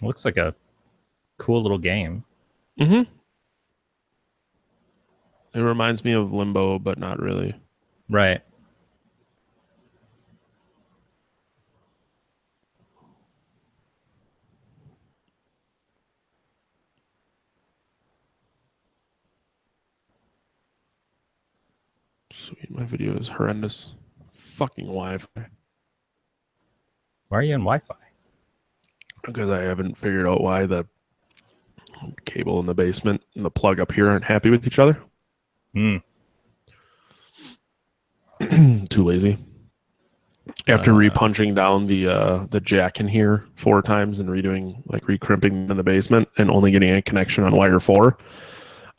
Looks like a cool little game. Mm-hmm. It reminds me of Limbo, but not really. Right. Sweet, my video is horrendous. Fucking Wi-Fi. Why are you on Wi-Fi? Because I haven't figured out why the cable in the basement and the plug up here aren't happy with each other. Hmm. Too lazy. After repunching down the jack in here 4 times and redoing like recrimping in the basement and only getting a connection on wire 4,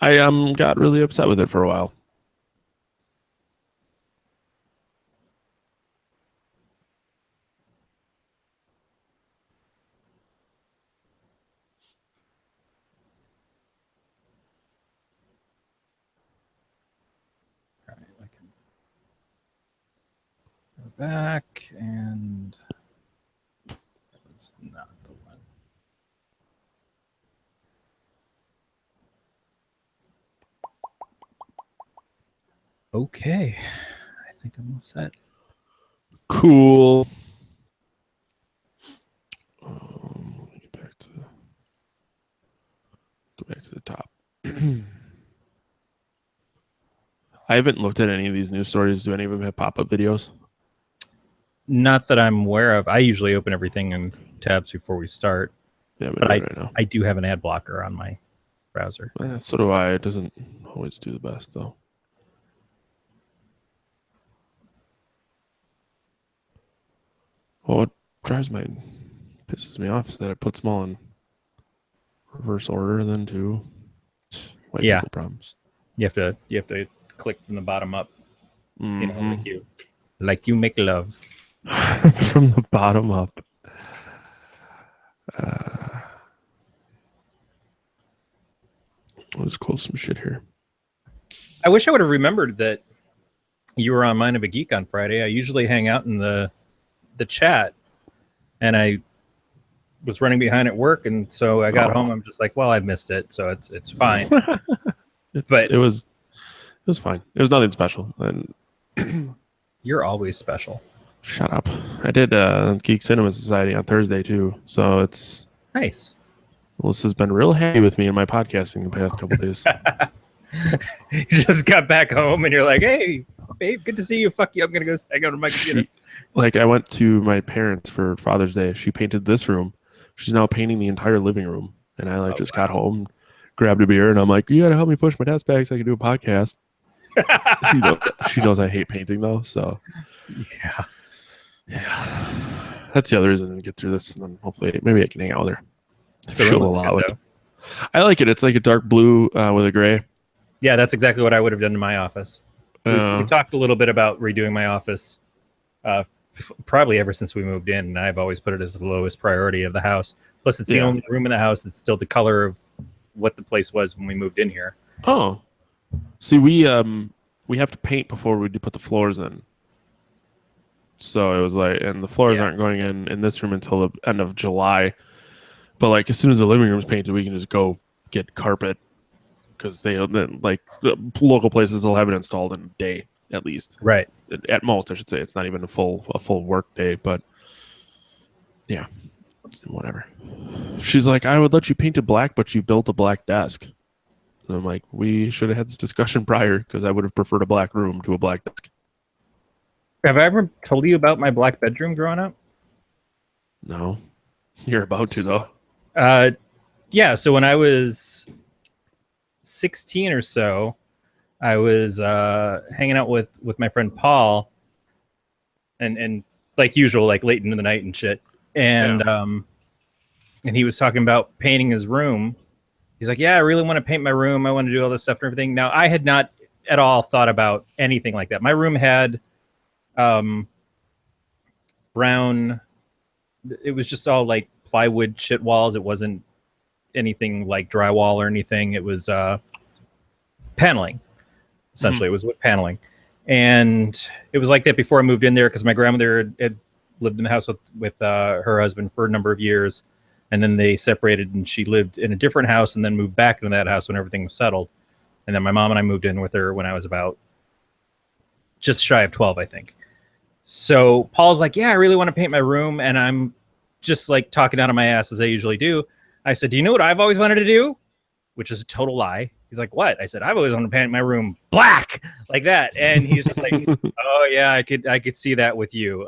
I got really upset with it for a while. All right, I can go back, and that was not the one. Okay, I think I'm all set. Cool. Let me go back to the top. I haven't looked at any of these news stories. Do any of them have pop-up videos? Not that I'm aware of. I usually open everything in tabs before we start, Yeah, but right now. I do have an ad blocker on my browser. So do I. It doesn't always do the best though. Well, what pisses me off is that it puts them all in reverse order then too. White people problems. You have to click from the bottom up. Mm-hmm. You know, like you make love. From the bottom up. Let's close some shit here. I wish I would have remembered that you were on Mind of a Geek on Friday. I usually hang out in the chat, and I was running behind at work, and so I got home. I'm just like, well, I missed it, so it's fine. But it was fine. It was nothing special. And you're always special. Shut up. I did Geek Cinema Society on Thursday too, so it's nice. Melissa's been real happy with me in my podcasting the past couple days. You just got back home and you're like, hey, babe, good to see you. Fuck you. I'm going to go hang out on my computer. I went to my parents for Father's Day. She painted this room. She's now painting the entire living room. And I got home, grabbed a beer, and I'm like, you got to help me push my desk back so I can do a podcast. she knows I hate painting though, so. Yeah. That's the other reason to get through this, and then hopefully maybe I can hang out with her. I like it. It's like a dark blue with a gray. Yeah, that's exactly what I would have done in my office. We talked a little bit about redoing my office probably ever since we moved in, and I've always put it as the lowest priority of the house. Plus, it's the only room in the house that's still the color of what the place was when we moved in here. Oh. See, we have to paint before we put the floors in. So it was like, and the floors aren't going in this room until the end of July. But like as soon as the living room's painted, we can just go get carpet because they like the local places will have it installed in a day at least. Right. At most, I should say. It's not even a full work day, but yeah, whatever. She's like, I would let you paint it black, but you built a black desk. And I'm like, we should have had this discussion prior because I would have preferred a black room to a black desk. Have I ever told you about my black bedroom growing up? No. You're about to, though. Yeah, so when I was 16 or so, I was hanging out with my friend Paul, and like usual, like late into the night and shit. And and he was talking about painting his room. He's like, yeah, I really want to paint my room. I want to do all this stuff and everything. Now, I had not at all thought about anything like that. My room had brown, it was just all like plywood shit walls. It wasn't anything like drywall or anything. It was paneling. Essentially, It was wood paneling. And it was like that before I moved in there because my grandmother had lived in the house with her husband for a number of years. and then they separated, and she lived in a different house and then moved back into that house when everything was settled. And then my mom and I moved in with her when I was about just shy of 12, I think. So Paul's like, yeah, I really want to paint my room. And I'm just like talking out of my ass as I usually do. I said, do you know what I've always wanted to do? Which is a total lie. He's like, what? I said, I've always wanted to paint my room black, like that. And he's just like, oh yeah, I could see that with you.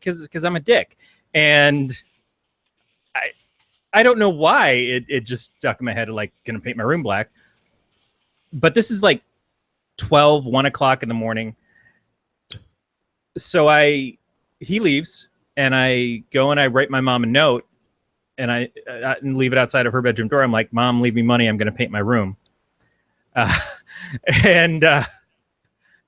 Cause I'm a dick. And I don't know why it just stuck in my head, like, gonna paint my room black. But this is like 1 o'clock in the morning. So he leaves, and I go and I write my mom a note, and I leave it outside of her bedroom door. I'm like, Mom, leave me money. I'm going to paint my room. And then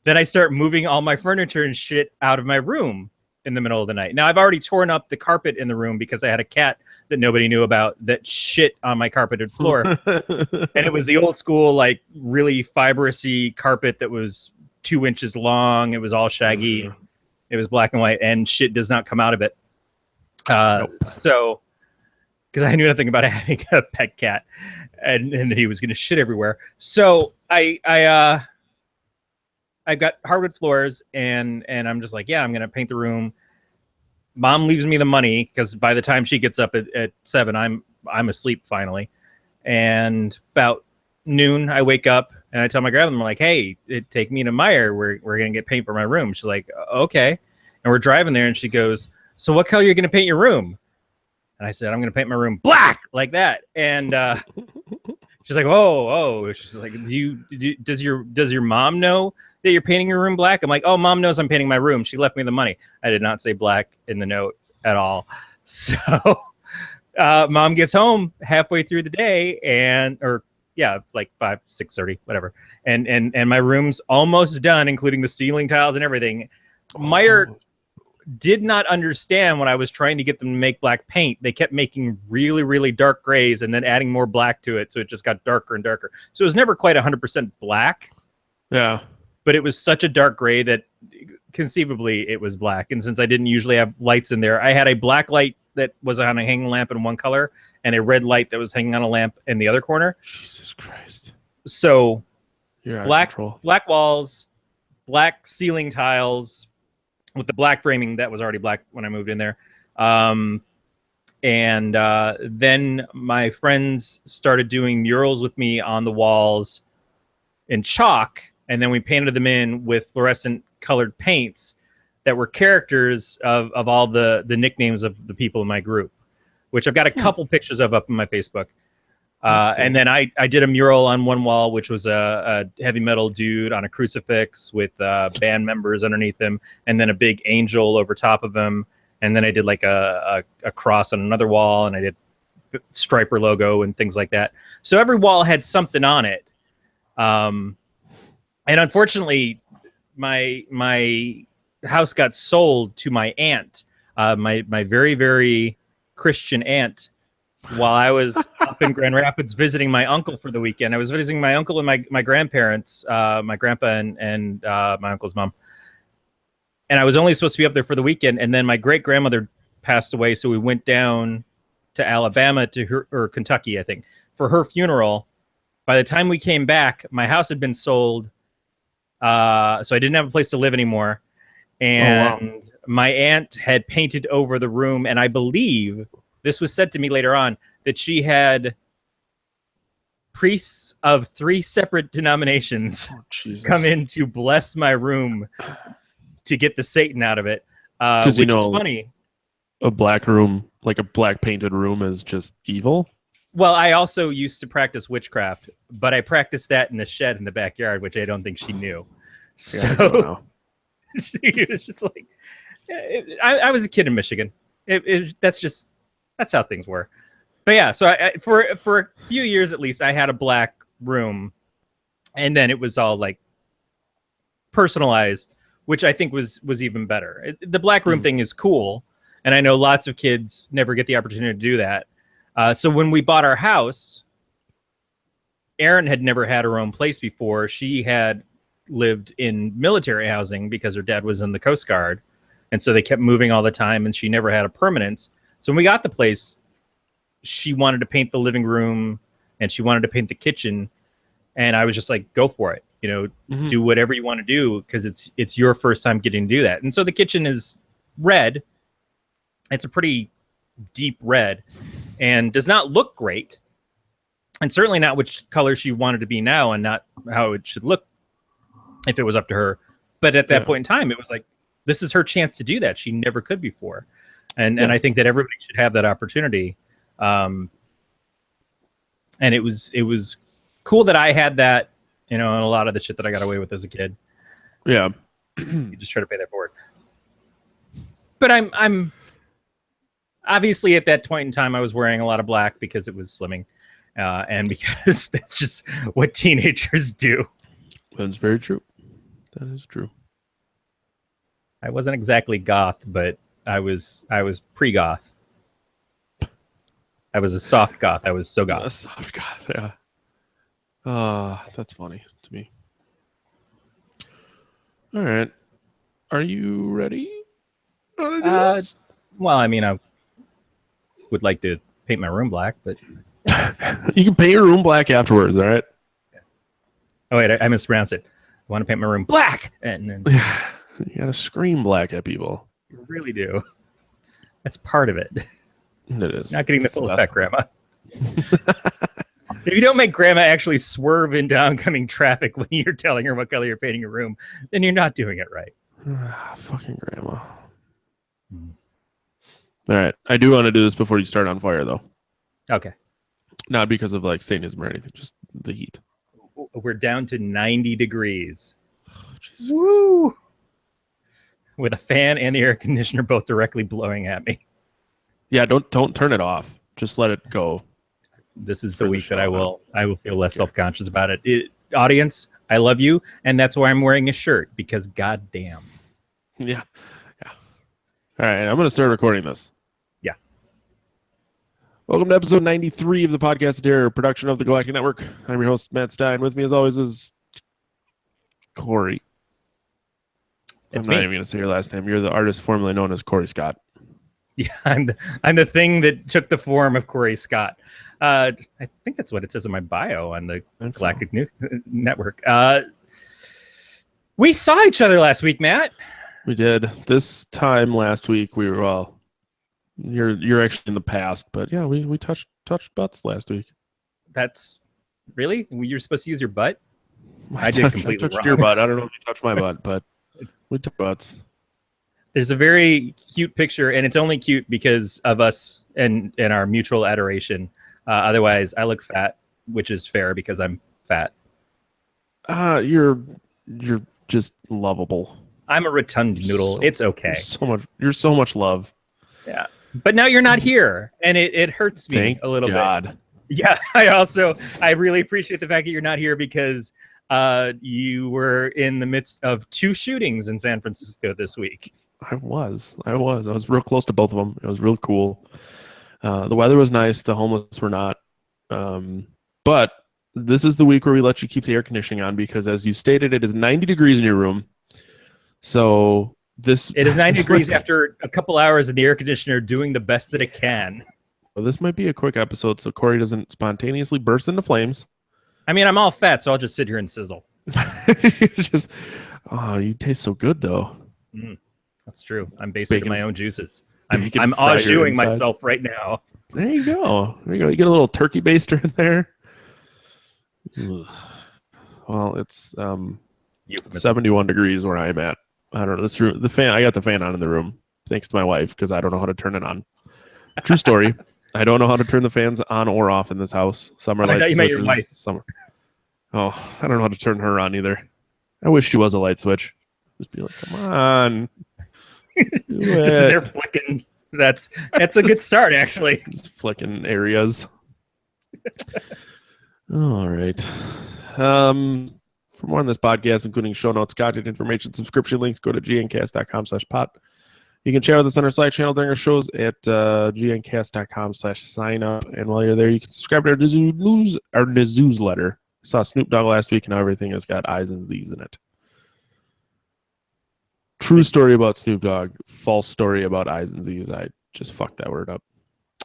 I start moving all my furniture and shit out of my room in the middle of the night. Now, I've already torn up the carpet in the room because I had a cat that nobody knew about that shit on my carpeted floor. And it was the old school, like, really fibrous-y carpet that was 2 inches long. It was all shaggy. Mm-hmm. It was black and white, and shit does not come out of it. Nope. So, because I knew nothing about having a pet cat, and he was going to shit everywhere. So I got hardwood floors, and I'm just like, yeah, I'm going to paint the room. Mom leaves me the money because by the time she gets up at 7, I'm asleep finally. And about noon, I wake up. And I tell my grandmother, I'm like, hey, take me to Meijer. We're going to get paint for my room. She's like, okay. And we're driving there, and she goes, so what color are you going to paint your room? And I said, I'm going to paint my room black, like that. And she's like, oh. She's like, does your mom know that you're painting your room black? I'm like, oh, Mom knows I'm painting my room. She left me the money. I did not say black in the note at all. So Mom gets home halfway through the day, yeah, like 6:30, whatever. And my room's almost done, including the ceiling tiles and everything. Meijer did not understand when I was trying to get them to make black paint. They kept making really, really dark grays and then adding more black to it. So it just got darker and darker. So it was never quite 100% black. Yeah. But it was such a dark gray that conceivably it was black. And since I didn't usually have lights in there, I had a black light that was on a hanging lamp in one color and a red light that was hanging on a lamp in the other corner. Jesus Christ. So you're black walls, black ceiling tiles with the black framing that was already black when I moved in there. And then my friends started doing murals with me on the walls in chalk, and then we painted them in with fluorescent colored paints that were characters of all the nicknames of the people in my group, which I've got a couple pictures of up on my Facebook. Cool. And then I did a mural on one wall, which was a heavy metal dude on a crucifix with band members underneath him, and then a big angel over top of him. And then I did like a cross on another wall, and I did Striper logo and things like that. So every wall had something on it. And unfortunately, my house got sold to my aunt, my very, very Christian aunt, while I was up in Grand Rapids visiting my uncle for the weekend. I was visiting my uncle and my grandparents, my grandpa and my uncle's mom. And I was only supposed to be up there for the weekend. And then my great grandmother passed away. So we went down to Alabama or Kentucky, I think, for her funeral. By the time we came back, my house had been sold. So I didn't have a place to live anymore. And my aunt had painted over the room. And I believe this was said to me later on that she had priests of 3 separate denominations come in to bless my room to get the Satan out of it, which is funny. A black room, like a black painted room, is just evil. Well, I also used to practice witchcraft, but I practiced that in the shed in the backyard, which I don't think she knew. So it was just like, I was a kid in Michigan. That's how things were. But yeah, so for a few years at least, I had a black room, and then it was all like personalized, which I think was even better. The black room thing is cool, and I know lots of kids never get the opportunity to do that. So when we bought our house, Erin had never had her own place before. She had lived in military housing because her dad was in the Coast Guard, and so they kept moving all the time, and she never had a permanence. So when we got the place, she wanted to paint the living room and she wanted to paint the kitchen, and I was just like, go for it, do whatever you want to do, because it's your first time getting to do that. And so the kitchen is red. It's a pretty deep red and does not look great, and certainly not which color she wanted to be now, and not how it should look if it was up to her. But at that point in time, it was like, this is her chance to do that. She never could before. And I think that everybody should have that opportunity. And it was cool that I had that, and a lot of the shit that I got away with as a kid. Yeah. You just try to pay that forward. But I'm obviously at that point in time, I was wearing a lot of black because it was slimming. And because that's just what teenagers do. That's very true. That is true. I wasn't exactly goth, but I was pre-goth. I was a soft goth. I was so goth. A soft goth, yeah. That's funny to me. All right. Are you ready? Well, I mean, I would like to paint my room black, but you can paint your room black afterwards, all right? Oh, wait, I mispronounced it. I want to paint my room black. And then you got to scream black at people. You really do. That's part of it. It is. Not getting the full effect, Grandma. If you don't make Grandma actually swerve into oncoming traffic when you're telling her what color you're painting your room, then you're not doing it right. Fucking Grandma. All right. I do want to do this before you start on fire, though. Okay. Not because of Satanism or anything, just the heat. We're down to 90 degrees. Oh, woo! With a fan and the air conditioner both directly blowing at me. Yeah, don't turn it off. Just let it go. This is the week that I will feel less self-conscious about it. Audience, I love you, and that's why I'm wearing a shirt, because goddamn. Yeah. All right, I'm going to start recording this. Yeah. Welcome to episode 93 of the Podcast Terror, production of the Galactic Network. I'm your host, Matt Stein. With me, as always, is Corey. I'm not even going to say your last name. You're the artist formerly known as Corey Scott. Yeah, I'm the thing that took the form of Corey Scott. I think that's what it says in my bio on the Galactic Network. We saw each other last week, Matt. We did. This time last week, we were you're actually in the past, but yeah, we touched butts last week. That's really? You're supposed to use your butt? I did completely I touched wrong. your butt. I don't know if you touched my butt, but we took butts. There's a very cute picture, and it's only cute because of us and our mutual adoration. Otherwise, I look fat, which is fair because I'm fat. You're just lovable. I'm a rotund noodle. It's okay. You're so much love. Yeah, but now you're not here, and it hurts me a little bit. Yeah, I really appreciate the fact that you're not here, because you were in the midst of 2 shootings in San Francisco this week. I was real close to both of them. It was real cool. The weather was nice. The homeless were not. But this is the week where we let you keep the air conditioning on, because, as you stated, it is 90 degrees in your room. So it is 90 degrees after a couple hours in the air conditioner doing the best that it can. Well, this might be a quick episode, so Corey doesn't spontaneously burst into flames. I mean, I'm all fat, so I'll just sit here and sizzle. You taste so good, though. That's true. I'm basically my own juices. I'm au juing myself right now. There you go. You get a little turkey baster in there. Well, it's 71 degrees where I'm at. I don't know. This room, the fan. I got the fan on in the room, thanks to my wife, because I don't know how to turn it on. True story. I don't know how to turn the fans on or off in this house. Some are light switches. Your wife. Oh, I don't know how to turn her on either. I wish she was a light switch. Just be like, come on. Just there flicking. That's a good start, actually. Just flicking areas. All right. For more on this podcast, including show notes, content information, subscription links, go to gncast.com/pot. You can chat with us on our Slack channel during our shows at gncast.com/sign up. And while you're there, you can subscribe to our newsletter. I saw Snoop Dogg last week, and now everything has got I's and Z's in it. True story about Snoop Dogg. False story about I's and Z's. I just fucked that word up.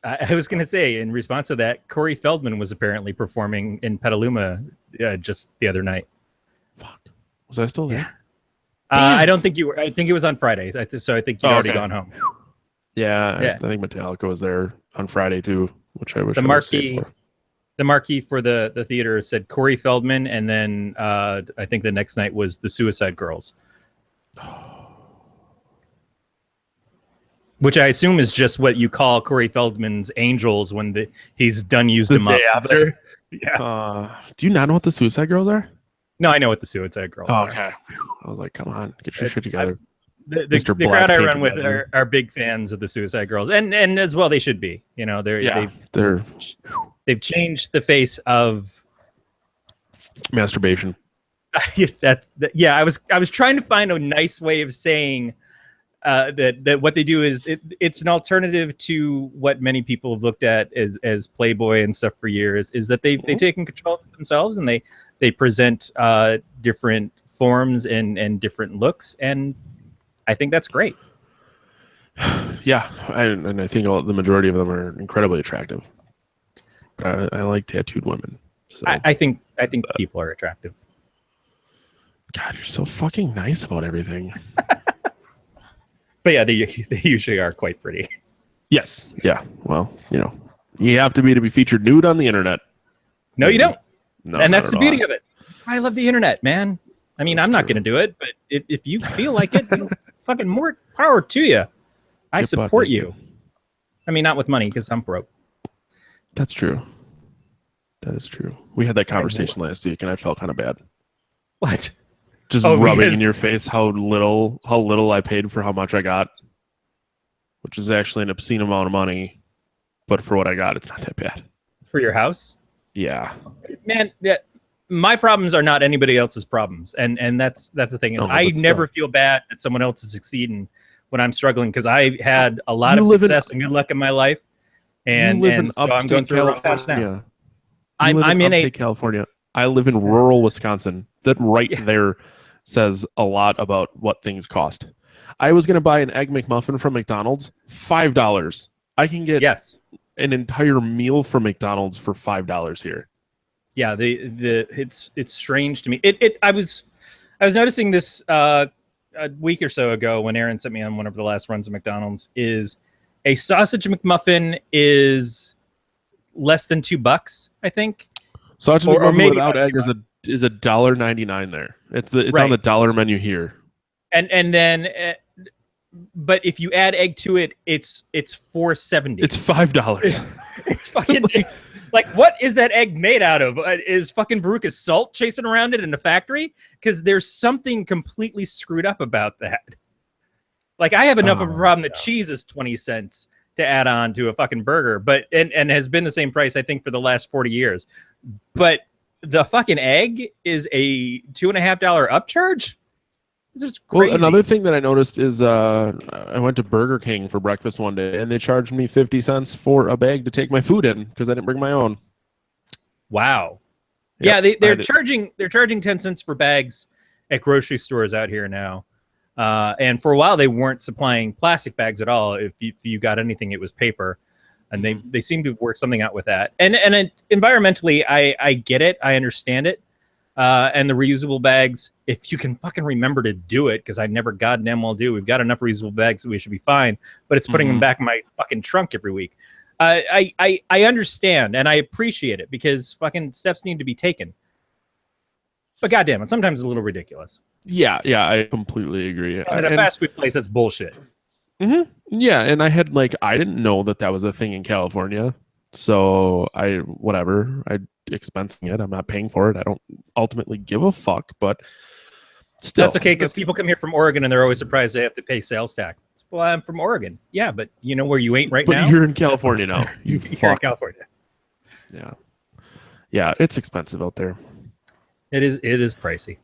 I was going to say, in response to that, Corey Feldman was apparently performing in Petaluma just the other night. Fuck. Was I still there? Yeah. I don't think you were. I think it was on Friday. So I think you'd already gone home. Yeah, I think Metallica was there on Friday too, which I wish the I would stayed for. The marquee for the theater said Corey Feldman, and then I think the next night was the Suicide Girls. Which I assume is just what you call Corey Feldman's Angels when he's done used them up. After. Yeah. Do you not know what the Suicide Girls are? No, I know what the Suicide Girls are. Okay. I was like, come on, get your shit together. The crowd I run with are big fans of the Suicide Girls, and as well they should be. You know, they've changed the face of masturbation. I was trying to find a nice way of saying that what they do is it's an alternative to what many people have looked at as Playboy and stuff for years. Is that they've taken control of themselves and they present different forms and different looks, and I think that's great. Yeah, and I think the majority of them are incredibly attractive. I like tattooed women. So. I think people are attractive. God, you're so fucking nice about everything. But yeah, they usually are quite pretty. Yes. Yeah. Well, you have to be featured nude on the internet. No, you don't. No, and that's the beauty of it. I love the internet, man. I mean, I'm not going to do it, but if you feel like it, fucking more power to you. I support you. I mean, not with money because I'm broke. That's true. That is true. We had that conversation last week, and I felt kind of bad. What? Just rubbing in your face how little I paid for how much I got, which is actually an obscene amount of money, but for what I got, it's not that bad. For your house? Yeah. Man, my problems are not anybody else's problems, and that's the thing. Is I never feel bad that someone else is succeeding when I'm struggling because I had a lot of success and good luck in my life, and so I'm going through a rough patch now. I'm in upstate California. I live in rural Wisconsin. That there says a lot about what things cost. I was going to buy an Egg McMuffin from McDonald's, $5. I can get an entire meal from McDonald's for $5 here. Yeah, it's strange to me. I was noticing this a week or so ago when Aaron sent me on one of the last runs of McDonald's. Is a sausage McMuffin is less than $2, I think. Sausage McMuffin without egg is $1.99 there. It's on the dollar menu here. And then, but if you add egg to it, it's $4.70. It's $5. It's fucking like, what is that egg made out of? Is fucking Veruca's salt chasing around it in the factory? Because there's something completely screwed up about that. Like, I have enough of a problem that cheese is 20 cents to add on to a fucking burger, but and has been the same price, I think, for the last 40 years. But the fucking egg is a $2.50 upcharge. This is crazy. Well, another thing that I noticed is I went to Burger King for breakfast one day, and they charged me 50 cents for a bag to take my food in because I didn't bring my own. Wow. Yep, yeah, they're charging 10 cents for bags at grocery stores out here now. And for a while, they weren't supplying plastic bags at all. If you got anything, it was paper. And they seem to work something out with that. And environmentally, I get it. I understand it. And the reusable bags, if you can fucking remember to do it, because I never goddamn well do. We've got enough reusable bags that we should be fine. But it's putting them back in my fucking trunk every week. I understand and I appreciate it because fucking steps need to be taken. But goddamn it, sometimes it's a little ridiculous. Yeah, I completely agree. At a fast food place, that's bullshit. Mm-hmm. Yeah, and I didn't know that was a thing in California. So I expensing it. I'm not paying for it. I don't ultimately give a fuck, but still. That's okay, because people come here from Oregon and they're always surprised they have to pay sales tax. Well, I'm from Oregon. Yeah, but you know where you ain't right now? But you're in California now. You're in California. Yeah. Yeah, it's expensive out there. It is pricey.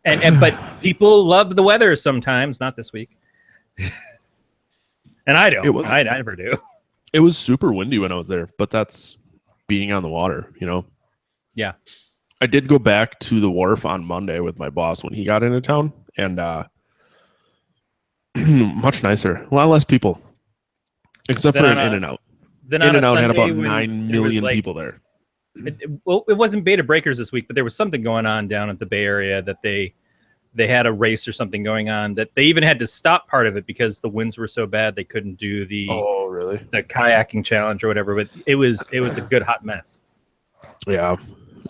And but people love the weather sometimes, not this week. And I don't. I never do. It was super windy when I was there, but that's being on the water, Yeah. I did go back to the wharf on Monday with my boss when he got into town, and much nicer. A lot less people. Except for an In-N-Out. then In on a and Out had Sunday about when 9 there was, million like, people there. Well, it wasn't Beta Breakers this week, but there was something going on down at the Bay Area that they had a race or something going on that they even had to stop part of it because the winds were so bad they couldn't do Oh, really? the kayaking challenge or whatever. But it was a good hot mess. Yeah.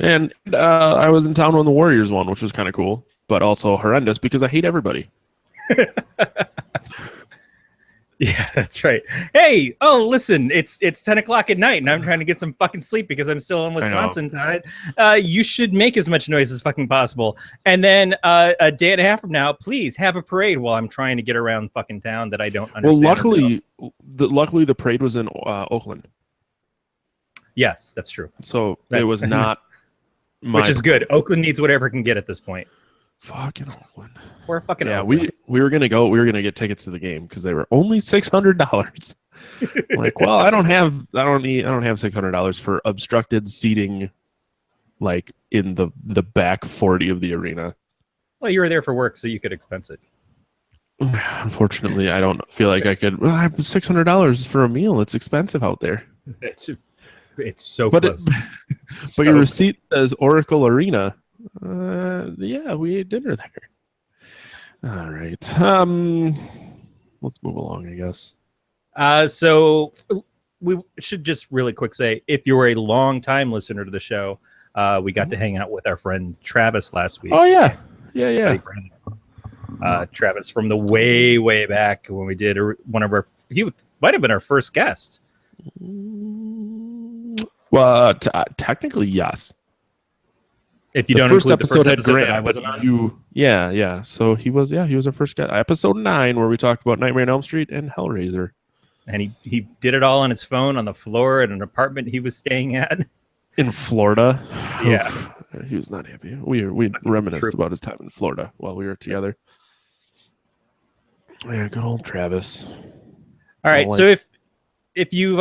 And I was in town when the Warriors won, which was kind of cool, but also horrendous because I hate everybody. Yeah, that's right. Hey, listen, it's 10 o'clock at night and I'm trying to get some fucking sleep because I'm still in Wisconsin tonight. You should make as much noise as fucking possible. And then a day and a half from now, please have a parade while I'm trying to get around fucking town that I don't understand. Well, luckily the parade was in Oakland. Yes, that's true. So it was not which is good. Oakland needs whatever it can get at this point. Fucking Oakland. We're fucking Oakland. We were gonna go. We were gonna get tickets to the game because they were only $600. Like, well, I don't have $600 for obstructed seating, like in the back 40 of the arena. Well, you were there for work, so you could expense it. Unfortunately, I don't feel like I could. Well, I have $600 for a meal. It's expensive out there. It's so close. But your receipt says Oracle Arena. Yeah, we ate dinner there. All right. Let's move along, I guess. So we should just really quick say, if you're a long time listener to the show, we got to hang out with our friend Travis last week. Oh yeah, yeah. Travis from the way back when we did one of our. He might have been our first guest. Well, technically, yes. If you don't first include episode the had first episode Grant, that I wasn't on. Yeah. So he was our first guy. Episode 9, where we talked about Nightmare on Elm Street and Hellraiser. And he did it all on his phone on the floor at an apartment he was staying at in Florida. Yeah, he was not happy. We reminisced about his time in Florida while we were together. Yeah, good old Travis. All right, so if you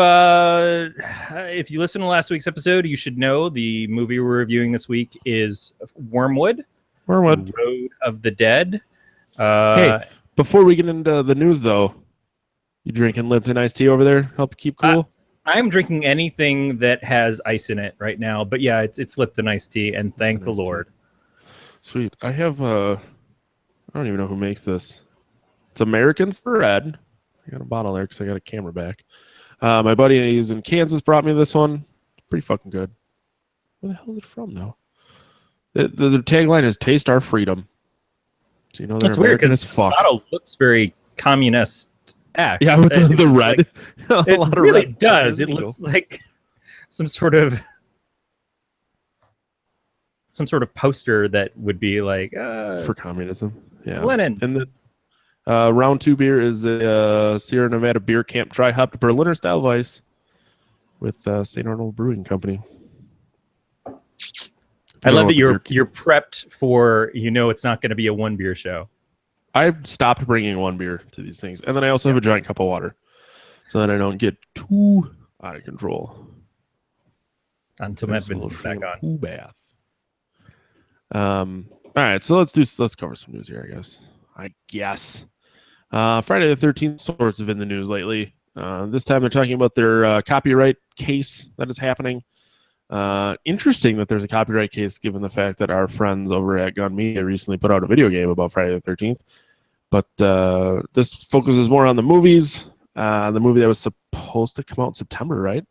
listen to last week's episode, you should know the movie we're reviewing this week is Wyrmwood, Road of the Dead. Hey, before we get into the news, though, you drinking Lipton iced tea over there? Help you keep cool? I'm drinking anything that has ice in it right now, but yeah, it's Lipton iced tea, and thank the Lord. Sweet. I have I don't even know who makes this. It's Americans Red. I got a bottle there because I got a camera back. My buddy who's in Kansas brought me this one. It's pretty fucking good. Where the hell is it from, though? The tagline is "Taste Our Freedom." So you know that's weird because the bottle looks very communist. Yeah, with the red. Like, it really does. It looks like some sort of poster that would be like for communism. Yeah, Lenin. And the round 2 beer is a Sierra Nevada Beer Camp Dry Hopped Berliner Style Weiss with St. Arnold Brewing Company. I love that you're prepped for, it's not going to be a one beer show. I stopped bringing one beer to these things, and then I also have a giant cup of water, so that I don't get too out of control. Until Matt Vincent's back on. Pool bath. All right, so let's cover some news here, I guess. Friday the 13th sorts have been in the news lately. This time they're talking about their copyright case that is happening. Interesting that there's a copyright case given the fact that our friends over at Gun Media recently put out a video game about Friday the 13th. But this focuses more on the movies. The movie that was supposed to come out in September, right?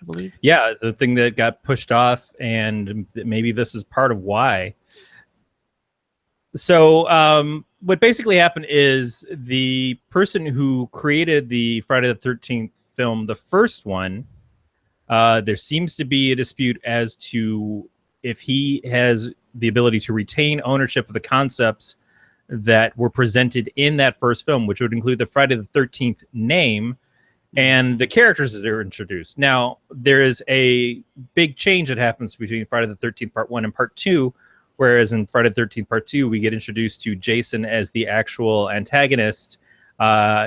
I believe. Yeah, the thing that got pushed off, and maybe this is part of why. So what basically happened is the person who created the Friday the 13th film, the first one, there seems to be a dispute as to if he has the ability to retain ownership of the concepts that were presented in that first film, which would include the Friday the 13th name and the characters that are introduced. Now, there is a big change that happens between Friday the 13th Part 1 and Part 2, whereas in Friday the 13th Part 2, we get introduced to Jason as the actual antagonist.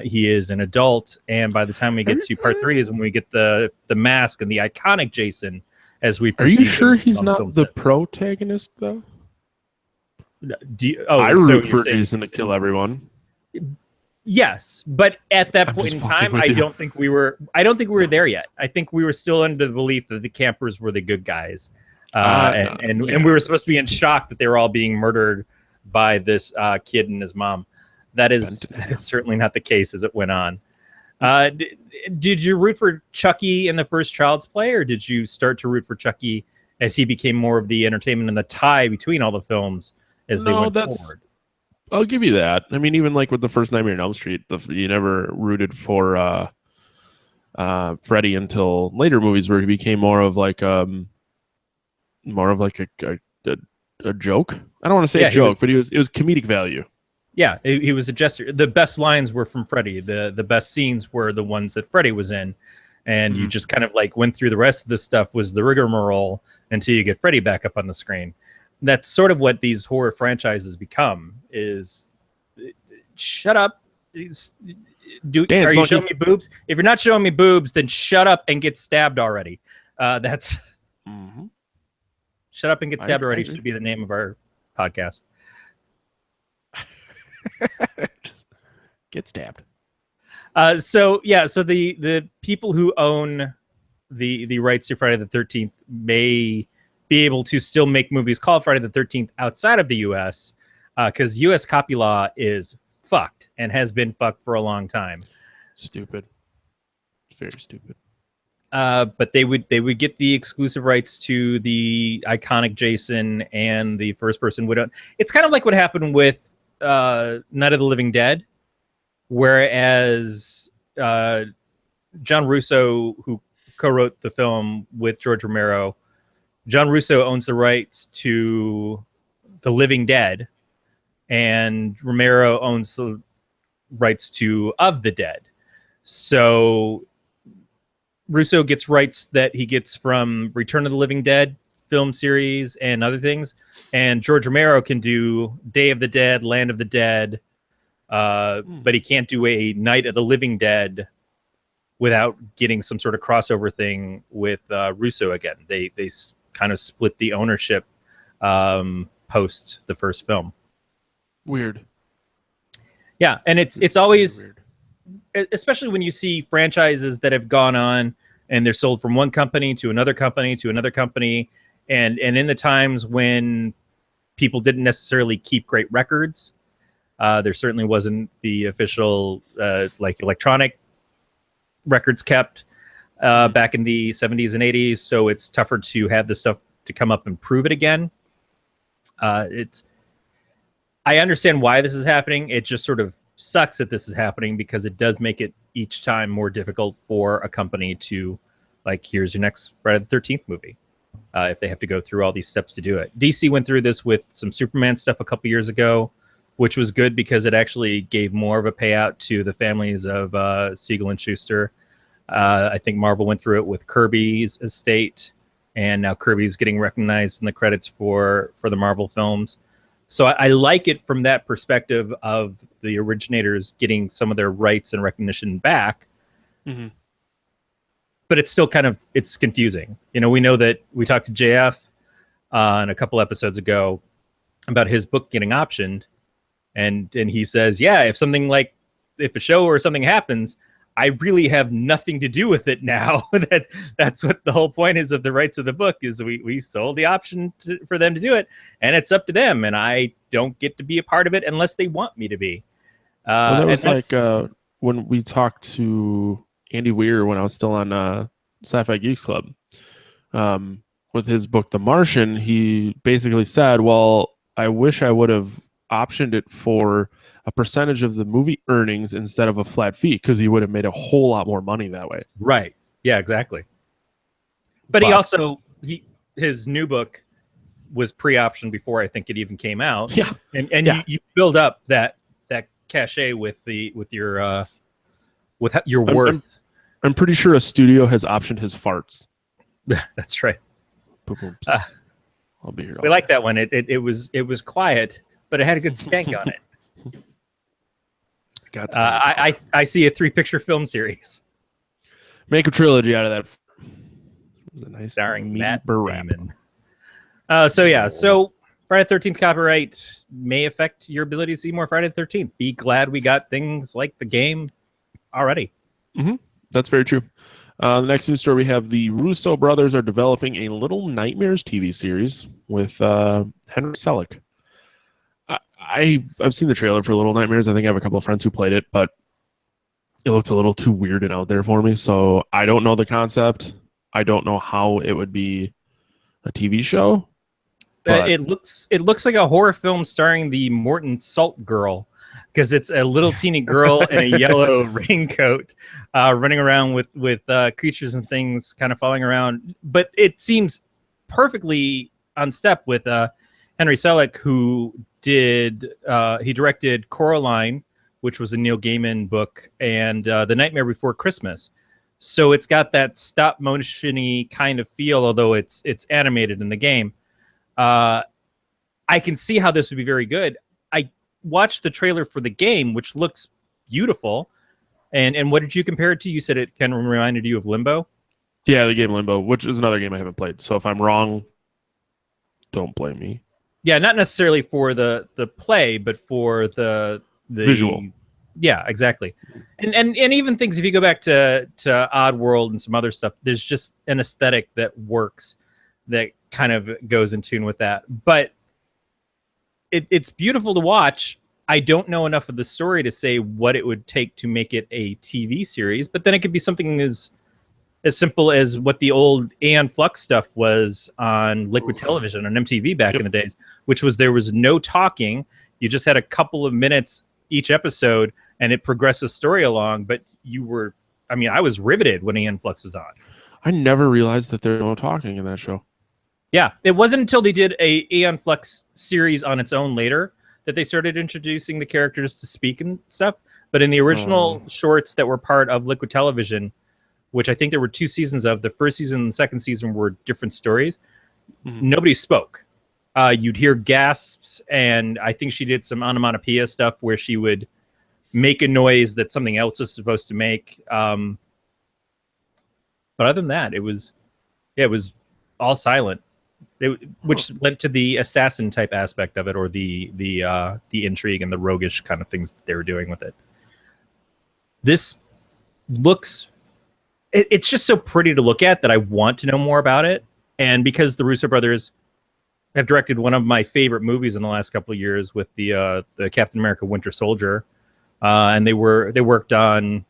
He is an adult, and by the time we get to Part 3 is when we get the mask and the iconic Jason as we perceive. Are you sure he's not the protagonist, though? I root for Jason to kill everyone. Yes, but at that I'm point just in fucking time, with I you. don't think we were. I don't think we were there yet. I think we were still under the belief that the campers were the good guys, and we were supposed to be in shock that they were all being murdered by this kid and his mom. That is certainly not the case as it went on. Did you root for Chucky in the first Child's Play, or did you start to root for Chucky as he became more of the entertainment and the tie between all the films as they went forward? I'll give you that. I mean, even like with the first Nightmare on Elm Street, you never rooted for Freddy until later movies where he became more of like a joke. I don't want to say a joke, but it was comedic value. Yeah, he was a jester. The best lines were from Freddy. The best scenes were the ones that Freddy was in, and you just kind of like went through the rest of the stuff was the rigmarole until you get Freddy back up on the screen. That's sort of what these horror franchises become. Is shut up. Are you showing me boobs? If you're not showing me boobs, then shut up and get stabbed already. That's shut up and get stabbed already should be the name of our podcast. Just get stabbed. So the people who own the rights to Friday the 13th may be able to still make movies called Friday the 13th outside of the U.S. Because U.S. copy law is fucked and has been fucked for a long time. Stupid. It's very stupid. But they would get the exclusive rights to the iconic Jason and the first person would own. It's kind of like what happened with Night of the Living Dead, whereas John Russo, who co-wrote the film with George Romero, John Russo owns the rights to The Living Dead, and Romero owns the rights to Of the Dead. So Russo gets rights that he gets from Return of the Living Dead film series and other things, and George Romero can do Day of the Dead, Land of the Dead, but he can't do a Night of the Living Dead without getting some sort of crossover thing with Russo again. They kind of split the ownership post the first film. Weird. Yeah, and it's always weird. Especially when you see franchises that have gone on and they're sold from one company to another company to another company, and in the times when people didn't necessarily keep great records, there certainly wasn't the official like electronic records kept back in the 70s and 80s, so it's tougher to have this stuff to come up and prove it again. I understand why this is happening. It just sort of sucks that this is happening because it does make it each time more difficult for a company to, like, here's your next Friday the 13th movie, if they have to go through all these steps to do it. DC went through this with some Superman stuff a couple years ago, which was good because it actually gave more of a payout to the families of Siegel and Schuster. I think Marvel went through it with Kirby's estate, and now Kirby's getting recognized in the credits for the Marvel films. So I like it from that perspective of the originators getting some of their rights and recognition back. Mm-hmm. But it's still it's confusing. You know, we know that we talked to JF on a couple episodes ago about his book getting optioned. And he says, yeah, if a show or something happens, I really have nothing to do with it now. That's what the whole point is of the rights of the book, is we sold the option for them to do it, and it's up to them, and I don't get to be a part of it unless they want me to be. Well, that was like when we talked to Andy Weir when I was still on Sci-Fi Geeks Club. With his book, The Martian, he basically said, well, I wish I would have optioned it for a percentage of the movie earnings instead of a flat fee, because he would have made a whole lot more money that way. Right. Yeah, exactly. But he also, his new book was pre-optioned before I think it even came out. Yeah. And you build up that cachet with your worth. I'm pretty sure a studio has optioned his farts. That's right. I'll be here. We like that one. It was quiet, but it had a good stank on it. I see a 3-picture film series. Make a trilogy out of that. It was a nice starring Matt Damon. So Friday Friday the 13th copyright may affect your ability to see more Friday the 13th. Be glad we got things like the game already. Mm-hmm. That's very true. The next news story, we have the Russo brothers are developing a Little Nightmares TV series with Henry Selick. I've seen the trailer for Little Nightmares. I think I have a couple of friends who played it, but it looked a little too weird and out there for me. So I don't know the concept. I don't know how it would be a TV show. But It looks like a horror film starring the Morton Salt girl, because it's a little teeny girl in a yellow raincoat running around with creatures and things kind of falling around. But it seems perfectly on step with Henry Selick, who he directed Coraline, which was a Neil Gaiman book, and The Nightmare Before Christmas. So it's got that stop motion-y kind of feel, although it's animated in the game. I can see how this would be very good. I watched the trailer for the game, which looks beautiful. And what did you compare it to? You said it kind of reminded you of Limbo? Yeah, the game Limbo, which is another game I haven't played. So if I'm wrong, don't blame me. Yeah, not necessarily for the play, but for the visual. Yeah, exactly. And even things, if you go back to Oddworld and some other stuff, there's just an aesthetic that works, that kind of goes in tune with that. But it's beautiful to watch. I don't know enough of the story to say what it would take to make it a TV series, but then it could be something as simple as what the old Aeon Flux stuff was on Liquid Television on MTV back in the days, which was there was no talking. You just had a couple of minutes each episode, and it progressed the story along. But I was riveted when Aeon Flux was on. I never realized that there was no talking in that show. Yeah, it wasn't until they did a Aeon Flux series on its own later that they started introducing the characters to speak and stuff. But in the original shorts that were part of Liquid Television, which I think there were 2 seasons of, the first season and the second season were different stories, nobody spoke. You'd hear gasps, and I think she did some onomatopoeia stuff where she would make a noise that something else is supposed to make. But other than that, it was all silent. Which led to the assassin type aspect of it, or the intrigue and the roguish kind of things that they were doing with it. This looks, it's just so pretty to look at that I want to know more about it. And because the Russo brothers have directed one of my favorite movies in the last couple of years with the Captain America Winter Soldier, and they worked on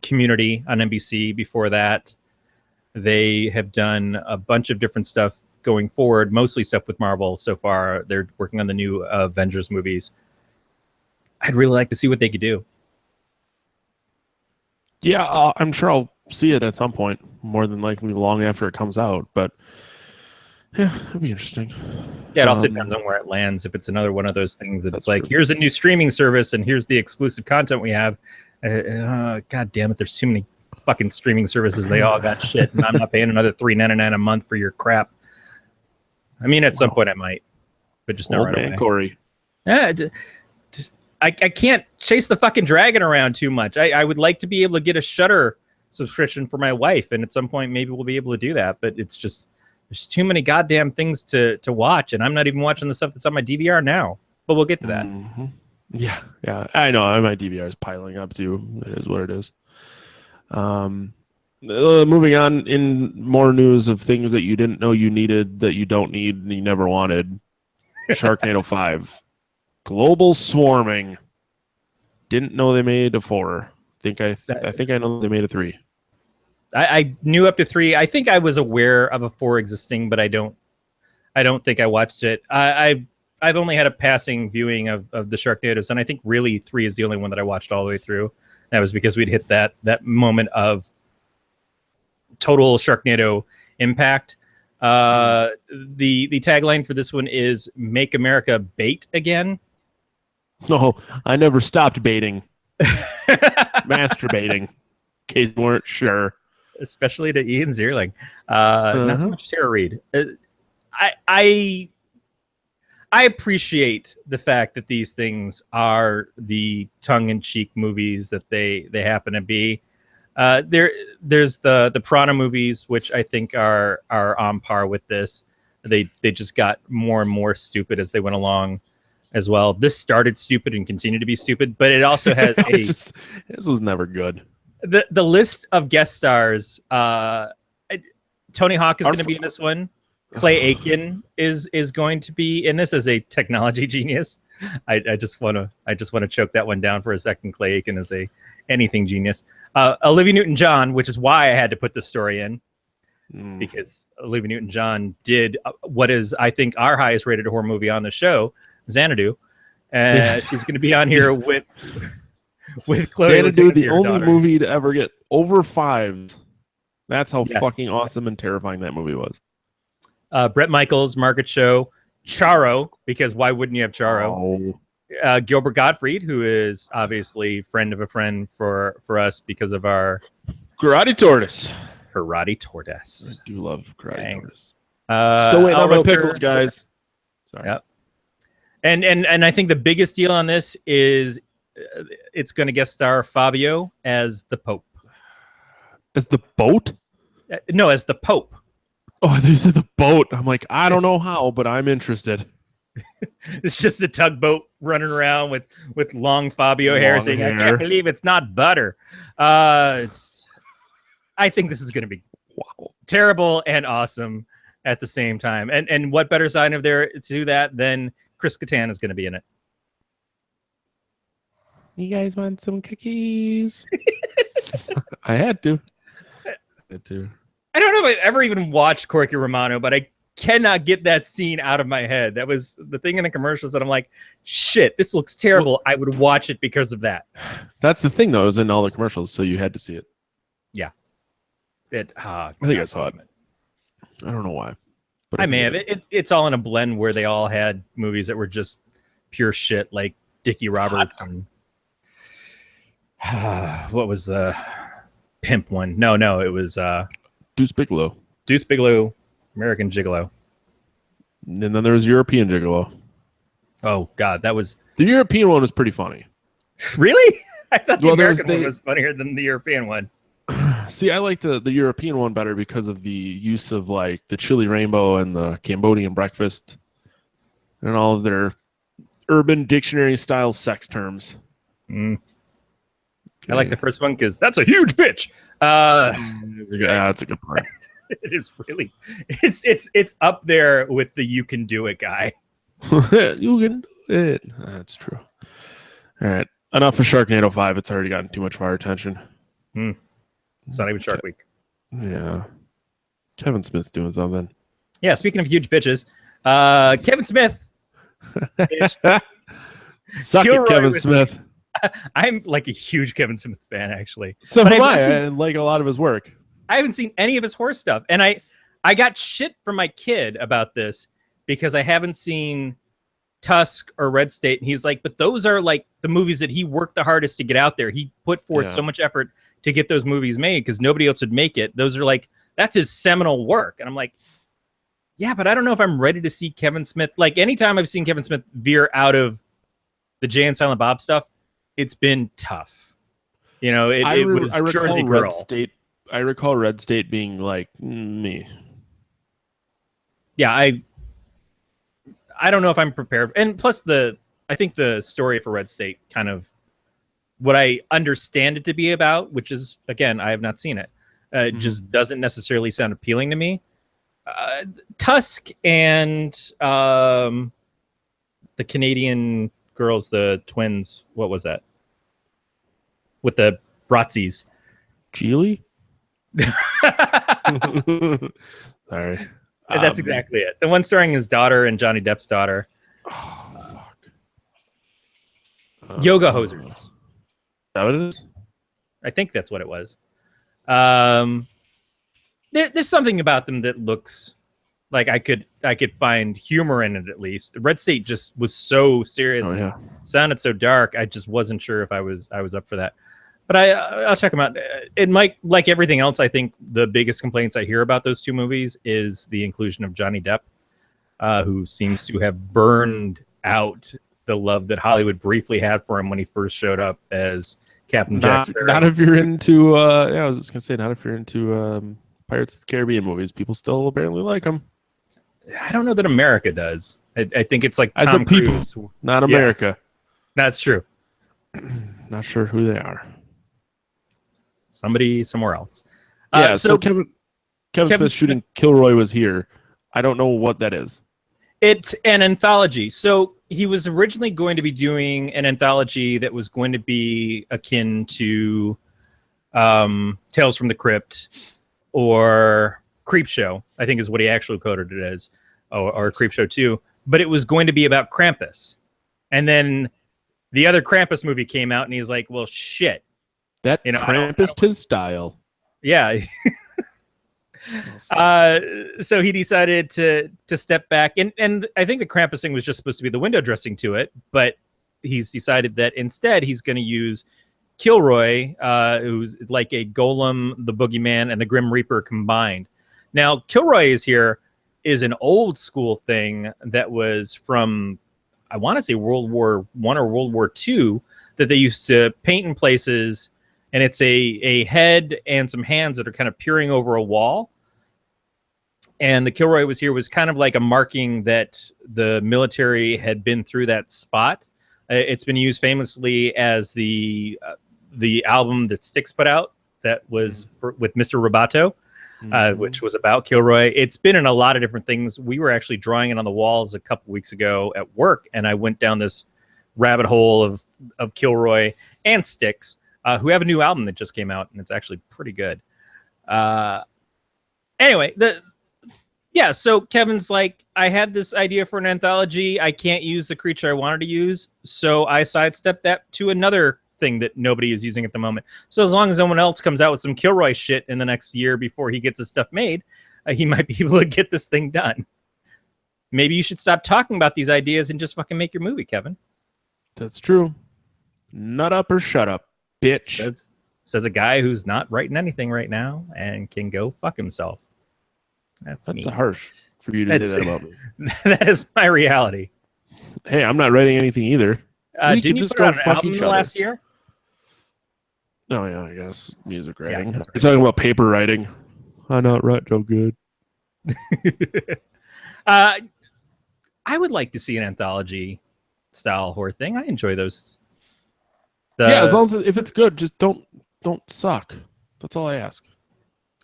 Community on NBC before that. They have done a bunch of different stuff going forward, mostly stuff with Marvel so far. They're working on the new Avengers movies. I'd really like to see what they could do. Yeah, I'm sure I'll see it at some point, more than likely long after it comes out. But yeah, it'd be interesting. Yeah, it also depends on where it lands. If it's another one of those things that it's like, true, here's a new streaming service and here's the exclusive content we have. God damn it, there's too many fucking streaming services. They all got shit, and I'm not paying another $3.99 a month for your crap. I mean, at some point I might, but just not right away. Corey. Yeah, I can't chase the fucking dragon around too much. I would like to be able to get a Shudder subscription for my wife, and at some point maybe we'll be able to do that. But it's just, there's too many goddamn things to watch, and I'm not even watching the stuff that's on my DVR now. But we'll get to that. Mm-hmm. Yeah, I know. My DVR is piling up too. It is what it is. Moving on, in more news of things that you didn't know you needed, that you don't need and you never wanted. Sharknado 5. Global swarming. Didn't know they made a 4. I think I know they made a 3. I knew up to 3. I think I was aware of a 4 existing, but I don't think I watched it. I've only had a passing viewing of the Sharknadoes, and I think really 3 is the only one that I watched all the way through. That was because we'd hit that moment of total Sharknado impact. The tagline for this one is "Make America Bait Again." No, I never stopped baiting. Masturbating, in case you weren't sure. Especially to Ian Zierling. Not so much Tara Reid. I appreciate the fact that these things are the tongue-in-cheek movies that they happen to be. There's the Piranha movies, which I think are on par with this. They just got more and more stupid as they went along as well. This started stupid and continued to be stupid, but it also has this was never good. The list of guest stars. Tony Hawk is going to be in this one. Clay Aiken is going to be in this as a technology genius. I just want to choke that one down for a second. Clay Aiken is a anything genius. Olivia Newton-John, which is why I had to put this story in, because Olivia Newton-John did what is, I think, our highest rated horror movie on the show, Xanadu. She's going to be on here with Chloe. Xanadu, the only movie to ever get over 5. That's how fucking awesome and terrifying that movie was. Bret Michaels, Margaret Cho, Charo, because why wouldn't you have Charo? Oh. Gilbert Gottfried, who is obviously friend of a friend for us because of our Karate Tortoise. Karate Tortoise. I do love Karate Tortoise. Still waiting on my pickles, guys. Sorry. Yep. And I think the biggest deal on this is it's going to guest star Fabio as the Pope. As the boat? No, as the Pope. Oh, I thought you said the boat. I'm like, I don't know how, but I'm interested. It's just a tugboat running around with long Fabio hair saying, I can't believe it's not butter. I think this is going to be terrible and awesome at the same time. And what better sign of there to do that than Chris Kattan is going to be in it. You guys want some cookies? I had to. I don't know if I've ever even watched Corky Romano, but I cannot get that scene out of my head. That was the thing in the commercials that I'm like, shit, this looks terrible. Well, I would watch it because of that. That's the thing, though. It was in all the commercials, so you had to see it. Yeah. I think I saw it. I don't know why. But I may have. It's all in a blend where they all had movies that were just pure shit, like Dickie Roberts and what was the pimp one? No, it was Deuce Bigelow. Deuce Bigelow, American Gigolo. And then there was European Gigolo. Oh God, that was the European one was pretty funny. Really? I thought the American one was funnier than the European one. See, I like the European one better because of the use of like the chili rainbow and the Cambodian breakfast and all of their urban dictionary style sex terms. Okay. I like the first one because that's a huge bitch. That's a good part. It is really, it's up there with the "you can do it" guy. You can do it. That's true. All right, enough of Sharknado 5. It's already gotten too much of our attention. It's not even Shark Week. Yeah, Kevin Smith's doing something. Yeah, speaking of huge bitches, Kevin Smith. Suck it, Kevin Smith. I'm like a huge Kevin Smith fan, actually. So am I. I like a lot of his work. I haven't seen any of his horror stuff. And I got shit from my kid about this because I haven't seen Tusk or Red State. And he's like, but those are like the movies that he worked the hardest to get out there. He put forth so much effort to get those movies made because nobody else would make it. Those are like, that's his seminal work. And I'm like, yeah, but I don't know if I'm ready to see Kevin Smith. Like anytime I've seen Kevin Smith veer out of the Jay and Silent Bob stuff, it's been tough. You know, it was Jersey Girl. Red State. I recall Red State being like me. Yeah, I don't know if I'm prepared. And plus I think the story for Red State kind of what I understand it to be about, which is, again, I have not seen it. Just doesn't necessarily sound appealing to me. Tusk and the Canadian girls, the twins, what was that? With the Bratzies. Geely? Sorry. That's exactly it. The one starring his daughter and Johnny Depp's daughter. Oh, fuck. Yoga Hosers. Is that what it is? I think that's what it was. There's something about them that looks like I could find humor in it at least. Red State just was so serious, sounded so dark. I just wasn't sure if I was up for that. But I'll check them out. It might, like everything else, I think the biggest complaints I hear about those two movies is the inclusion of Johnny Depp, who seems to have burned out the love that Hollywood briefly had for him when he first showed up as Captain Jack Sparrow. Not if you're into, I was just gonna say, not if you're into Pirates of the Caribbean movies. People still apparently like them. I don't know that America does. I think it's like As Tom a people, Cruise. not Yeah. America. That's true. Not sure who they are. Somebody somewhere else. Yeah, So Kevin Kevin Smith shooting Kilroy was here. I don't know what that is. it's an anthology. So he was originally going to be doing an anthology that was going to be akin to Tales from the Crypt or Creepshow, I think is what he actually coded it as, or Creepshow 2. But it was going to be about Krampus. And then the other Krampus movie came out, and he's like, well, shit. That I don't Krampus his style. Yeah. So he decided to step back, and I think the Krampus thing was just supposed to be the window dressing to it, but he's decided that instead he's going to use Kilroy, who's like a Golem, the Boogeyman, and the Grim Reaper combined. Now, Kilroy is an old school thing that was from, I want to say World War I or World War II, that they used to paint in places, and it's a head and some hands that are kind of peering over a wall. And the Kilroy was kind of like a marking that the military had been through that spot. It's been used famously as the album that Styx put out that was with Mr. Roboto, which was about Kilroy. It's been in a lot of different things. We were actually drawing it on the walls a couple weeks ago at work, and I went down this rabbit hole of Kilroy and Styx, who have a new album that just came out, and it's actually pretty good. Anyway, so Kevin's like, I had this idea for an anthology. I can't use the creature I wanted to use, so I sidestepped that to another thing that nobody is using at the moment. So as long as someone else comes out with some Kilroy shit in the next year before he gets his stuff made, he might be able to get this thing done. Maybe you should stop talking about these ideas and just fucking make your movie, Kevin. That's true. Nut up or shut up, bitch. Says a guy who's not writing anything right now and can go fuck himself. That's harsh for you to say that about me. That is my reality. Hey, I'm not writing anything either. Didn't you put out an album last year? Oh, yeah, I guess. Music writing. Yeah, You're talking about paper writing. I not write so good. I would like to see an anthology style horror thing. I enjoy those. Yeah, as long as if it's good, just don't suck. That's all I ask.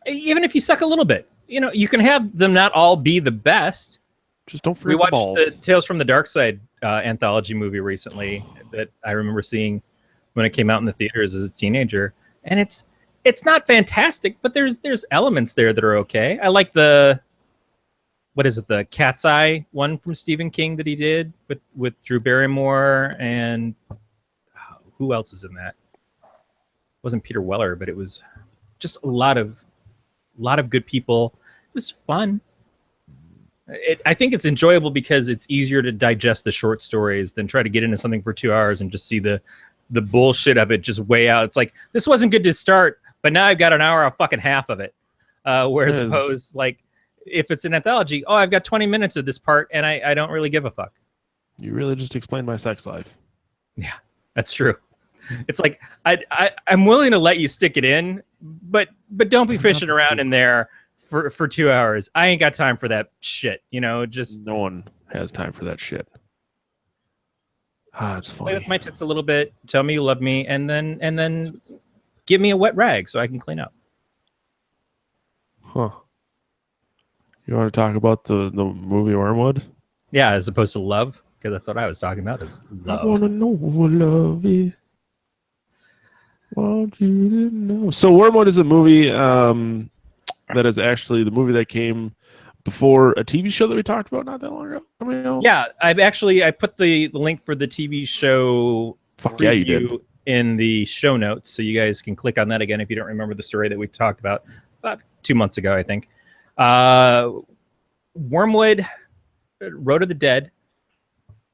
Even if you suck a little bit, you can have them not all be the best. Just don't We forget watched the balls. the Tales from the Dark Side anthology movie recently that I remember seeing when it came out in the theaters as a teenager, and it's not fantastic, but there's elements there that are okay. I like the Cat's Eye one from Stephen King that he did with Drew Barrymore, and who else was in that? It wasn't Peter Weller, but it was just a lot of good people. It was fun. I think it's enjoyable because it's easier to digest the short stories than try to get into something for 2 hours and just see the bullshit of it just way out. It's like, this wasn't good to start, but now I've got an hour and fucking half of it. Whereas opposed, like, if it's an anthology, I've got 20 minutes of this part and I don't really give a fuck. You really just explained my sex life. Yeah, that's true. It's like, I'm willing to let you stick it in, but don't be fishing around in there for 2 hours. I ain't got time for that shit. Just no one has time for that shit. It's funny. Play with my tits a little bit. Tell me you love me, and then give me a wet rag so I can clean up. Huh? You want to talk about the movie Wyrmwood? Yeah, as opposed to love, because that's what I was talking about. Is love. I want to know what love is. Want you to know. So Wyrmwood is a movie that is actually the movie that came before a TV show that we talked about not that long ago. Yeah, I put the link for the TV show yeah, you did. In the show notes, so you guys can click on that again if you don't remember the story that we talked about 2 months ago, I think. Wyrmwood, Road of the Dead,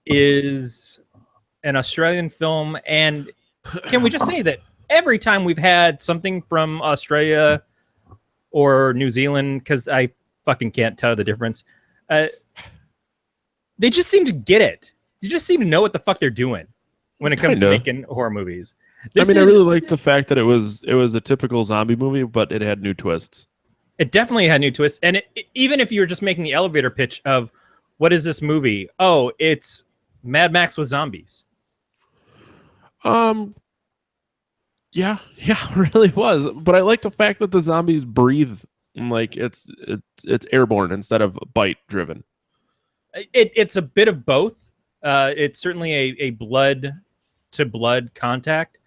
is an Australian film, and can we just say that every time we've had something from Australia or New Zealand, because I fucking can't tell the difference, they just seem to get it. They just seem to know what the fuck they're doing when it comes to making horror movies. I really like the fact that it was a typical zombie movie, but it had new twists. It definitely had new twists, and even if you were just making the elevator pitch of what is this movie? Oh, it's Mad Max with zombies. Um, yeah, it really was. But I like the fact that the zombies breathe, and like it's airborne instead of bite driven. It's a bit of both. It's certainly a blood to blood contact,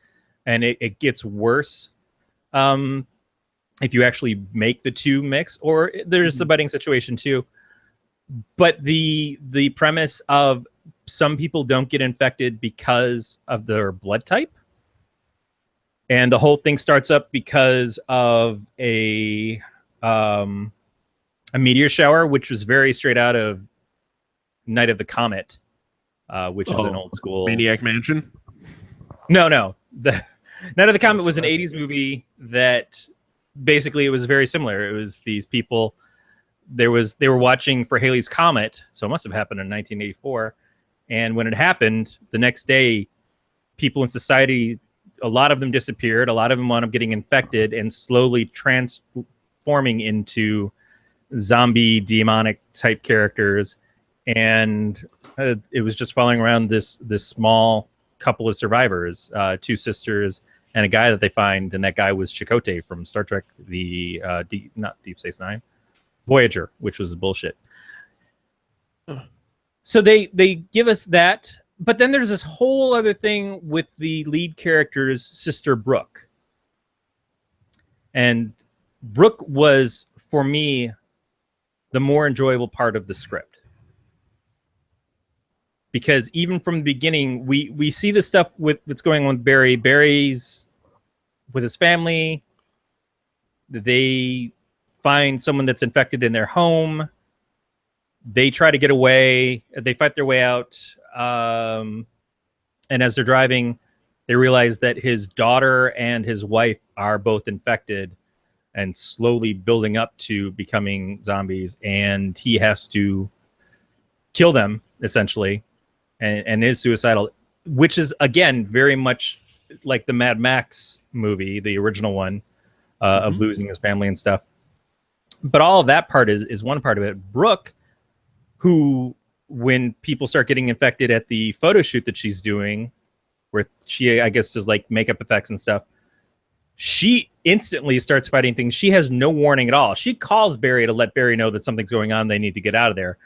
and it gets worse if you actually make the two mix, or there's the biting situation too. But the premise of some people don't get infected because of their blood type, and the whole thing starts up because of a meteor shower, which was very straight out of Night of the Comet, which is an old school Maniac Mansion. No. The Night of the Comet was an 80s movie that basically it was very similar. It was these people, they were watching for Halley's Comet, so it must have happened in 1984. And when it happened, the next day, people in society, a lot of them disappeared. A lot of them wound up getting infected and slowly transforming into zombie demonic type characters. And it was just following around this small couple of survivors, two sisters and a guy that they find, and that guy was Chakotay from Star Trek, the not Deep Space Nine, Voyager, which was bullshit. So they give us that, but then there's this whole other thing with the lead character's sister Brooke, and Brooke was, for me, the more enjoyable part of the script. Because even from the beginning, we see the stuff that's going on with Barry. Barry's with his family. They find someone that's infected in their home. They try to get away. They fight their way out. And as they're driving, they realize that his daughter and his wife are both infected and slowly building up to becoming zombies. And he has to kill them, essentially. And is suicidal, which is, again, very much like the Mad Max movie, the original one, of losing his family and stuff. But all of that part is one part of it. Brooke, who, when people start getting infected at the photo shoot that she's doing, where she, I guess, does like makeup effects and stuff, she instantly starts fighting things. She has no warning at all. She calls Barry to let Barry know that something's going on. They need to get out of there.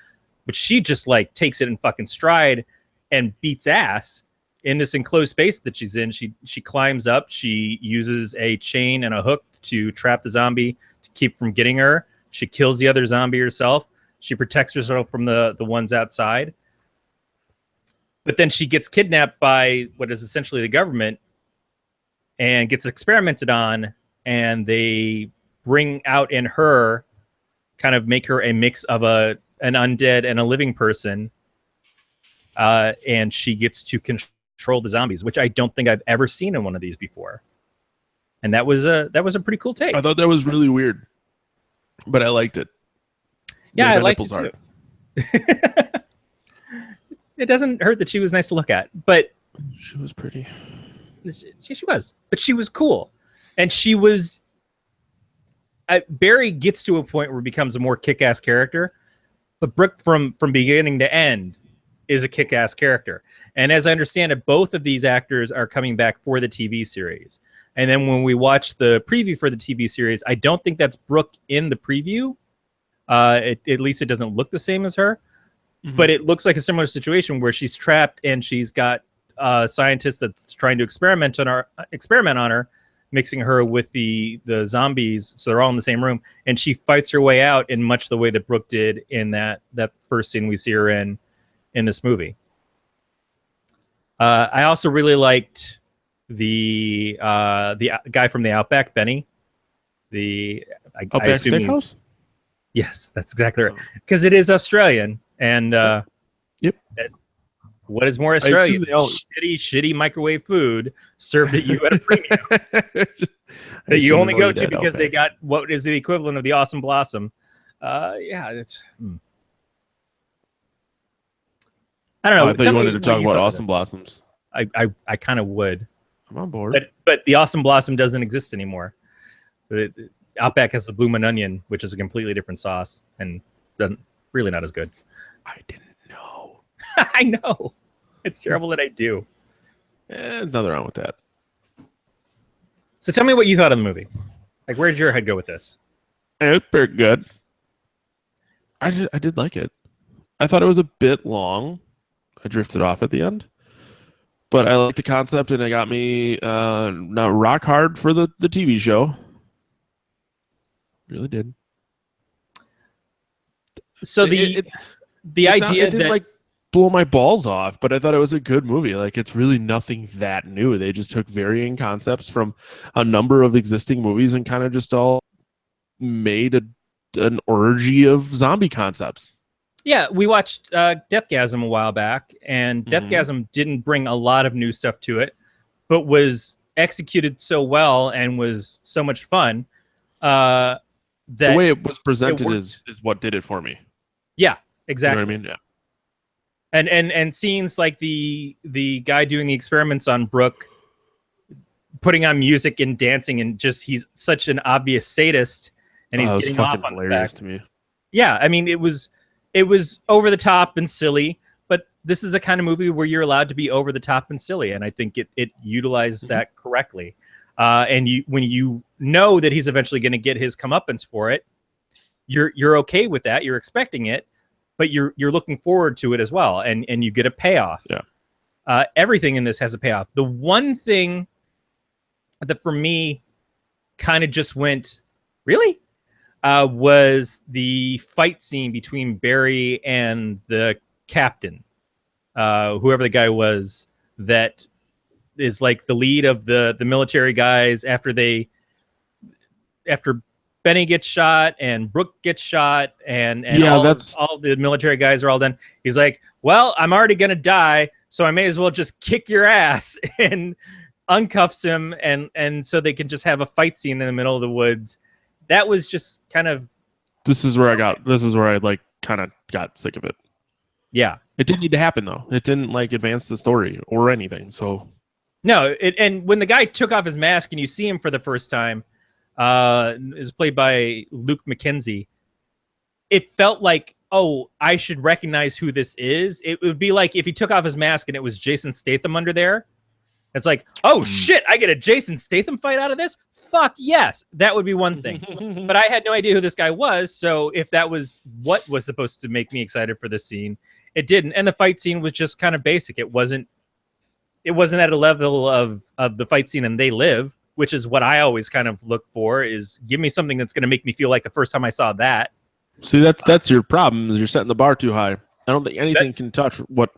But she just like takes it in fucking stride and beats ass in this enclosed space that she's in. She climbs up. She uses a chain and a hook to trap the zombie to keep from getting her. She kills the other zombie herself. She protects herself from the ones outside. But then she gets kidnapped by what is essentially the government and gets experimented on. And they bring out in her, kind of make her a mix of an undead and a living person. And she gets to control the zombies, which I don't think I've ever seen in one of these before. And that was a pretty cool take. I thought that was really weird, but I liked it. Yeah, I liked it too. It doesn't hurt that she was nice to look at, but she was pretty. She was, but she was cool, and she was. Barry gets to a point where he becomes a more kick-ass character, but Brooke, from beginning to end, is a kick-ass character. And as I understand it, both of these actors are coming back for the TV series. And then when we watch the preview for the TV series, I don't think that's Brooke in the preview. At least it doesn't look the same as her. But it looks like a similar situation where she's trapped and she's got a scientist that's trying to experiment on her, mixing her with the zombies, so they're all in the same room. And she fights her way out in much the way that Brooke did in that first scene we see her in this movie. I also really liked the guy from the Outback, Benny. Outback Steakhouse? Yes, that's exactly right. Because it is Australian. And yep. What is more Australian? Shitty microwave food served at you at a premium that you only go to because they got what is the equivalent of the Awesome Blossom. Yeah, it's... I don't know. I thought you wanted to talk about Awesome Blossoms. I kind of would. I'm on board. But the Awesome Blossom doesn't exist anymore. Outback has the bloomin' onion, which is a completely different sauce and really not as good. I didn't know. I know. It's terrible that I do. Nothing wrong with that. So tell me what you thought of the movie. Like, where did your head go with this? It's pretty good. I did like it. I thought it was a bit long. I drifted off at the end. But I like the concept, and it got me not rock hard for the TV show. Really did. So the idea it didn't that like blow my balls off, but I thought it was a good movie. Like, it's really nothing that new. They just took varying concepts from a number of existing movies and kind of just all made an orgy of zombie concepts. Yeah, we watched Deathgasm a while back, and Deathgasm didn't bring a lot of new stuff to it, but was executed so well and was so much fun that the way it was presented is what did it for me. Yeah, exactly. You know what I mean? Yeah. And scenes like the guy doing the experiments on Brooke, putting on music and dancing, and just he's such an obvious sadist, and he's getting off on hilarious to me. Yeah, I mean, it was over the top and silly, but this is a kind of movie where you're allowed to be over the top and silly, and I think it utilized that correctly. And when you know that he's eventually going to get his comeuppance for it, you're okay with that. You're expecting it, but you're looking forward to it as well, and you get a payoff. Yeah. Everything in this has a payoff. The one thing that for me kind of just went, really? Was the fight scene between Barry and the captain, whoever the guy was that is like the lead of the military guys after Benny gets shot and Brooke gets shot and all the military guys are all done. He's like, well, I'm already going to die, so I may as well just kick your ass, and uncuffs him. And so they can just have a fight scene in the middle of the woods. That was just kind of. This is where I like kind of got sick of it. Yeah. It didn't need to happen though. It didn't like advance the story or anything. So. No, and when the guy took off his mask and you see him for the first time, is played by Luke McKenzie. It felt like, oh, I should recognize who this is. It would be like if he took off his mask and it was Jason Statham under there. It's like, oh shit, I get a Jason Statham fight out of this? Fuck yes. That would be one thing. But I had no idea who this guy was, so if that was what was supposed to make me excited for this scene, it didn't. And the fight scene was just kind of basic. It wasn't at a level of the fight scene in They Live, which is what I always kind of look for, is give me something that's going to make me feel like the first time I saw that. See, that's your problem, is you're setting the bar too high. I don't think anything can touch what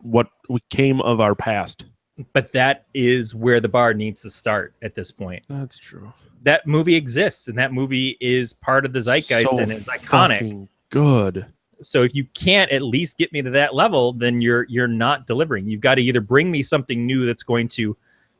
came of our past. But that is where the bar needs to start at this point. That's true. That movie exists, and that movie is part of the zeitgeist, and it's iconic. Good. So if you can't at least get me to that level, then you're not delivering. You've got to either bring me something new that's going to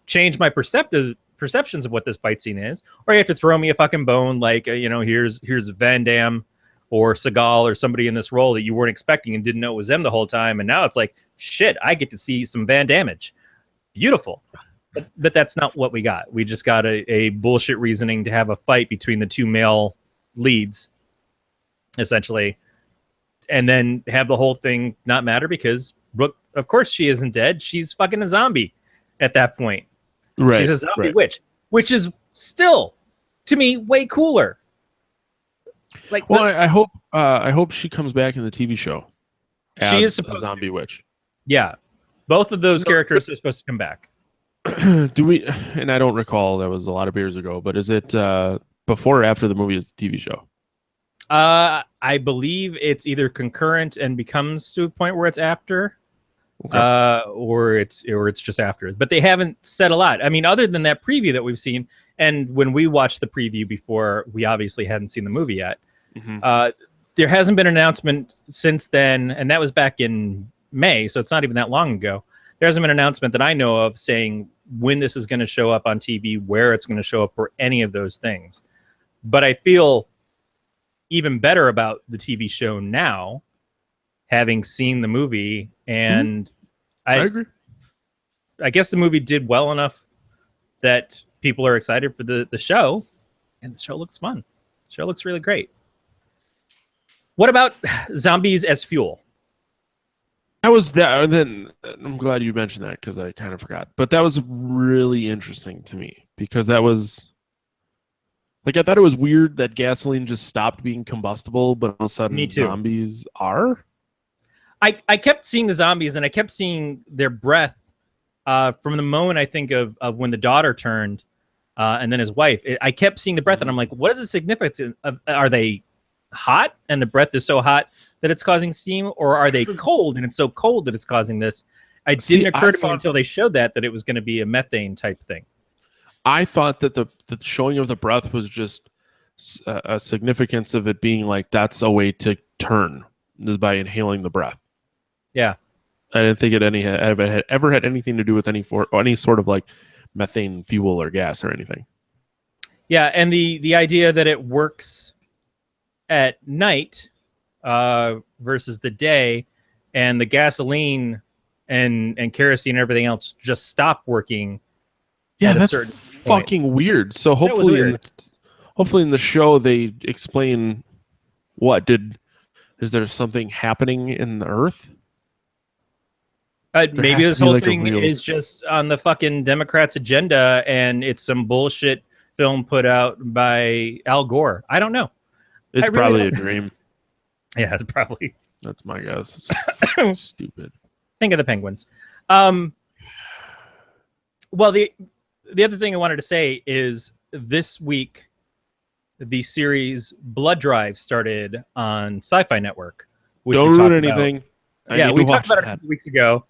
change my perceptions of what this fight scene is, or you have to throw me a fucking bone like, here's Van Damme or Seagal or somebody in this role that you weren't expecting and didn't know it was them the whole time, and now it's like, shit, I get to see some Van Dammage. Beautiful. But that's not what we got. We just got a bullshit reasoning to have a fight between the two male leads, essentially, and then have the whole thing not matter because Brooke, of course she isn't dead. She's fucking a zombie at that point. Right. She's a zombie witch, which is still, to me, way cooler. Like, well, I hope she comes back in the TV show as she is a zombie witch. Yeah. Both of those characters are supposed to come back. Do we? And I don't recall. That was a lot of years ago. But is it before or after the movie is the TV show? I believe it's either concurrent and becomes to a point where it's after, or it's just after. But they haven't said a lot. I mean, other than that preview that we've seen, and when we watched the preview before, we obviously hadn't seen the movie yet. There hasn't been an announcement since then, and that was back in May, so it's not even that long ago. There hasn't been an announcement that I know of saying when this is going to show up on TV, where it's going to show up, or any of those things. But I feel even better about the TV show now, having seen the movie, and I agree. I guess the movie did well enough that people are excited for the show, and the show looks fun. Show looks really great. What about zombies as fuel? That was that. Then I'm glad you mentioned that because I kind of forgot. But that was really interesting to me because that was like I thought it was weird that gasoline just stopped being combustible, but all of a sudden Me too. zombies are. I kept seeing the zombies and I kept seeing their breath from the moment I think of when the daughter turned and then his wife. I kept seeing the breath and I'm like, what is the significance of? Are they hot and the breath is so hot that it's causing steam, or are they cold and it's so cold that it's causing this? It didn't occur to me until they showed that it was going to be a methane type thing. I thought that the showing of the breath was just a significance of it being like that's a way to turn is by inhaling the breath. Yeah, I didn't think it had ever had anything to do with any sort of like methane fuel or gas or anything. yeah, and the idea that it works at night versus the day, and the gasoline and kerosene and everything else just stop working. Yeah, that's fucking weird. So hopefully, hopefully in the show they explain is there something happening in the Earth? Maybe this whole thing is just on the fucking Democrats' agenda, and it's some bullshit film put out by Al Gore. I don't know. It's probably a dream. Yeah, it's probably. That's my guess. It's stupid. Think of the Penguins. Well, the other thing I wanted to say is this week, the series Blood Drive started on Sci-Fi Network. Don't ruin anything. Yeah, we talked about it a few weeks ago,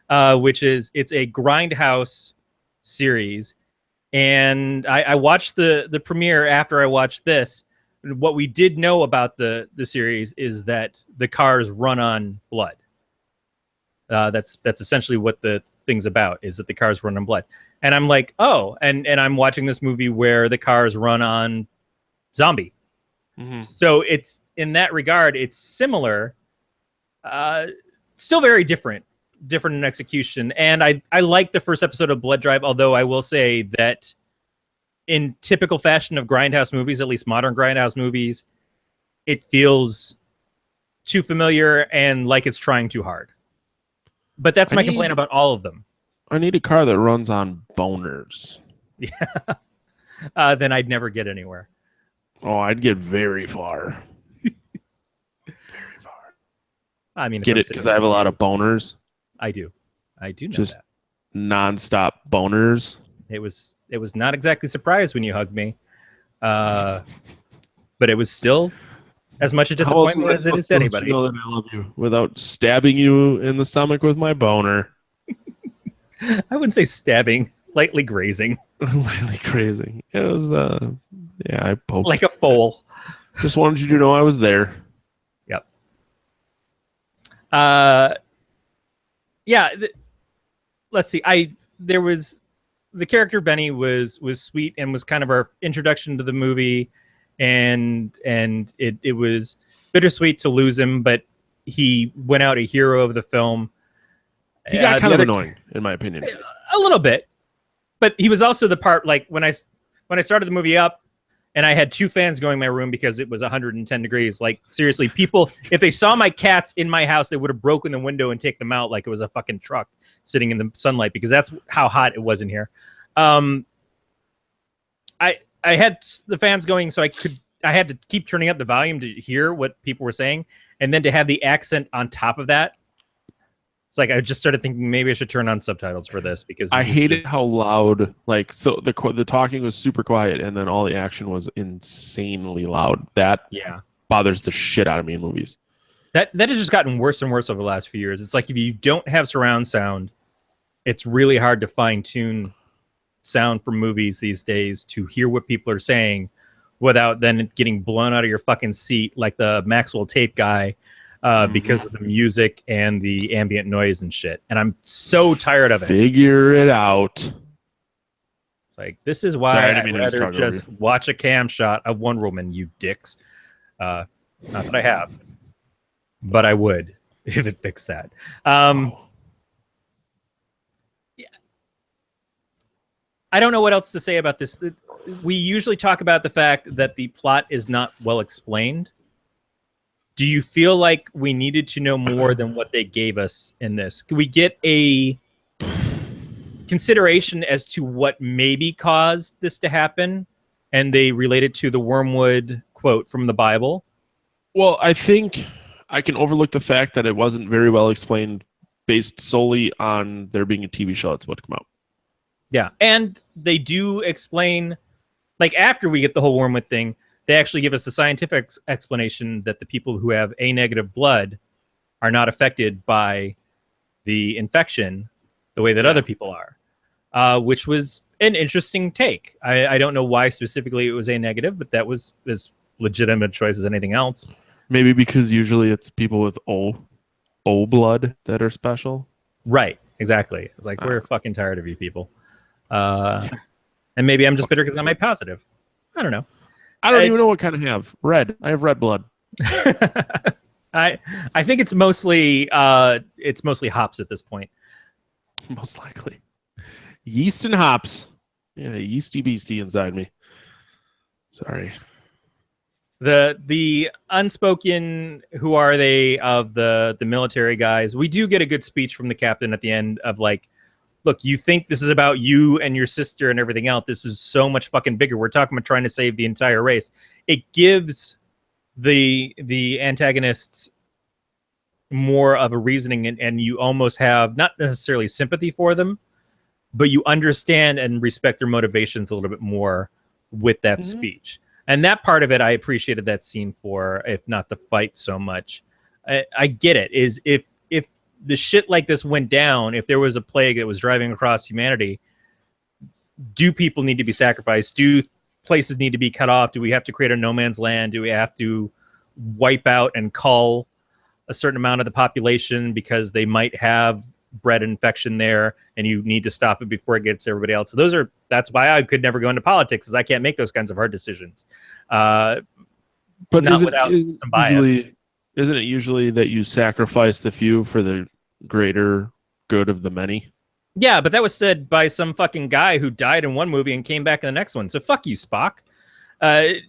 it's a grindhouse series. And I watched the premiere after I watched this. What we did know about the series is that the cars run on blood. That's essentially what the thing's about, is that the cars run on blood. And I'm like, oh, and I'm watching this movie where the cars run on zombie. Mm-hmm. So it's, in that regard, it's similar, still very different in execution. And I like the first episode of Blood Drive, although I will say that in typical fashion of grindhouse movies, at least modern grindhouse movies, it feels too familiar and like it's trying too hard. But that's my complaint about all of them. I need a car that runs on boners. Yeah. Then I'd never get anywhere. Oh, I'd get very far. Very far. I mean, get it because I have a lot of boners. I do know just that. Nonstop boners. It was not exactly surprised when you hugged me, but it was still as much a disappointment as it is to anybody. You know that I love you without stabbing you in the stomach with my boner. I wouldn't say stabbing, lightly grazing. Lightly grazing. It was, I poked. Like a foal. Just wanted you to know I was there. Yep. Let's see. There was the character Benny was sweet and was kind of our introduction to the movie, and it was bittersweet to lose him, but he went out a hero of the film. He got kind of annoying, in my opinion. A little bit, but he was also the part, like when I started the movie up, and I had two fans going in my room because it was 110 degrees. Like, seriously, people, if they saw my cats in my house, they would have broken the window and taken them out like it was a fucking truck sitting in the sunlight, because that's how hot it was in here. I had the fans going, so I had to keep turning up the volume to hear what people were saying, and then to have the accent on top of that. It's like I just started thinking maybe I should turn on subtitles for this, because I hated how loud, like, so the talking was super quiet and then all the action was insanely loud. That bothers the shit out of me in movies. That has just gotten worse and worse over the last few years. It's like if you don't have surround sound, it's really hard to fine tune sound for movies these days to hear what people are saying without then getting blown out of your fucking seat like the Maxwell tape guy. Because of the music and the ambient noise and shit. And I'm so tired of it. Figure it out. It's like, this is why I'd rather just watch a cam shot of Wonder Woman, you dicks. Not that I have, but I would if it fixed that. Yeah. I don't know what else to say about this. We usually talk about the fact that the plot is not well explained. Do you feel like we needed to know more than what they gave us in this? Could we get a consideration as to what maybe caused this to happen? And they relate it to the Wyrmwood quote from the Bible. Well, I think I can overlook the fact that it wasn't very well explained based solely on there being a TV show that's about to come out. Yeah. And they do explain, like after we get the whole Wyrmwood thing, they actually give us the scientific explanation that the people who have A negative blood are not affected by the infection the way that other people are, which was an interesting take. I don't know why specifically it was A negative, but that was as legitimate choice as anything else. Maybe because usually it's people with O blood that are special. Right, exactly. It's like, we're fucking tired of you people. And maybe I'm just bitter because I'm A positive. I don't know. I don't even know what kind I have. Red. I have red blood. I think it's mostly hops at this point. Most likely. Yeast and hops. Yeah, yeasty beastie inside me. Sorry. The unspoken who are they of the military guys. We do get a good speech from the captain at the end of like, look, you think this is about you and your sister and everything else. This is so much fucking bigger. We're talking about trying to save the entire race. It gives the antagonists more of a reasoning, and you almost have not necessarily sympathy for them, but you understand and respect their motivations a little bit more with that speech. And that part of it, I appreciated that scene for, if not the fight so much. I get it. Is if the shit like this went down, if there was a plague that was driving across humanity, do people need to be sacrificed? Do places need to be cut off? Do we have to create a no man's land? Do we have to wipe out and cull a certain amount of the population because they might have bred infection there and you need to stop it before it gets everybody else? So that's why I could never go into politics, is I can't make those kinds of hard decisions. But not without some bias. Isn't it usually that you sacrifice the few for the greater good of the many? Yeah, but that was said by some fucking guy who died in one movie and came back in the next one. So fuck you, Spock. I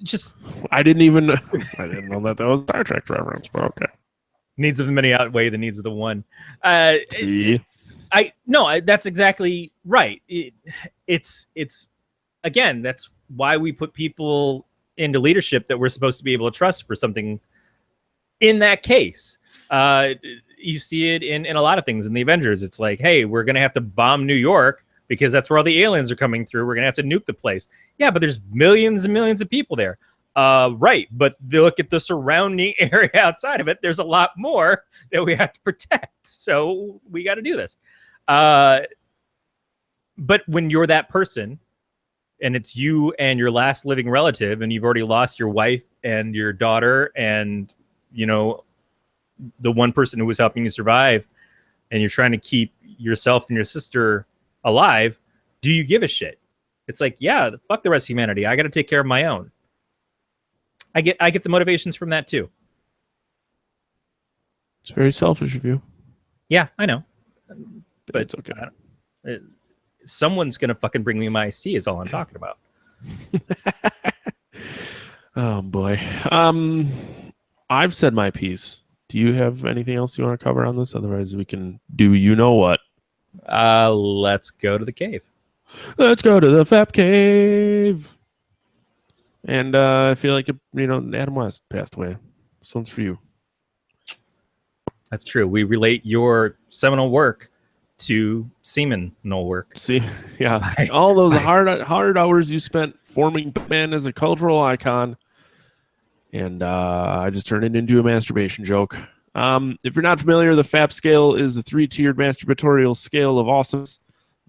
didn't know that was a Star Trek reference, but okay. Needs of the many outweigh the needs of the one. See? That's exactly right. It's again, that's why we put people into leadership that we're supposed to be able to trust for something. In that case, you see it in a lot of things in the Avengers. It's like, hey, we're going to have to bomb New York because that's where all the aliens are coming through. We're going to have to nuke the place. Yeah, but there's millions and millions of people there. Right, but look at the surrounding area outside of it. There's a lot more that we have to protect. So we got to do this. But when you're that person, and it's you and your last living relative, and you've already lost your wife and your daughter and, you know, the one person who was helping you survive, and you're trying to keep yourself and your sister alive, do you give a shit? It's like, yeah, fuck the rest of humanity. I got to take care of my own. I get the motivations from that too. It's very selfish of you. Yeah, I know. But it's okay. Someone's going to fucking bring me my iced tea is all I'm talking about. Oh, boy. I've said my piece. Do you have anything else you want to cover on this? Otherwise, we can do you know what. Let's go to the cave. Let's go to the Fap Cave. And I feel like, Adam West passed away. This one's for you. That's true. We relate your seminal work to seminal work. See, yeah. All those hard hours you spent forming Batman as a cultural icon. And I just turned it into a masturbation joke. If you're not familiar, the FAP scale is a 3-tiered masturbatorial scale of awesomeness,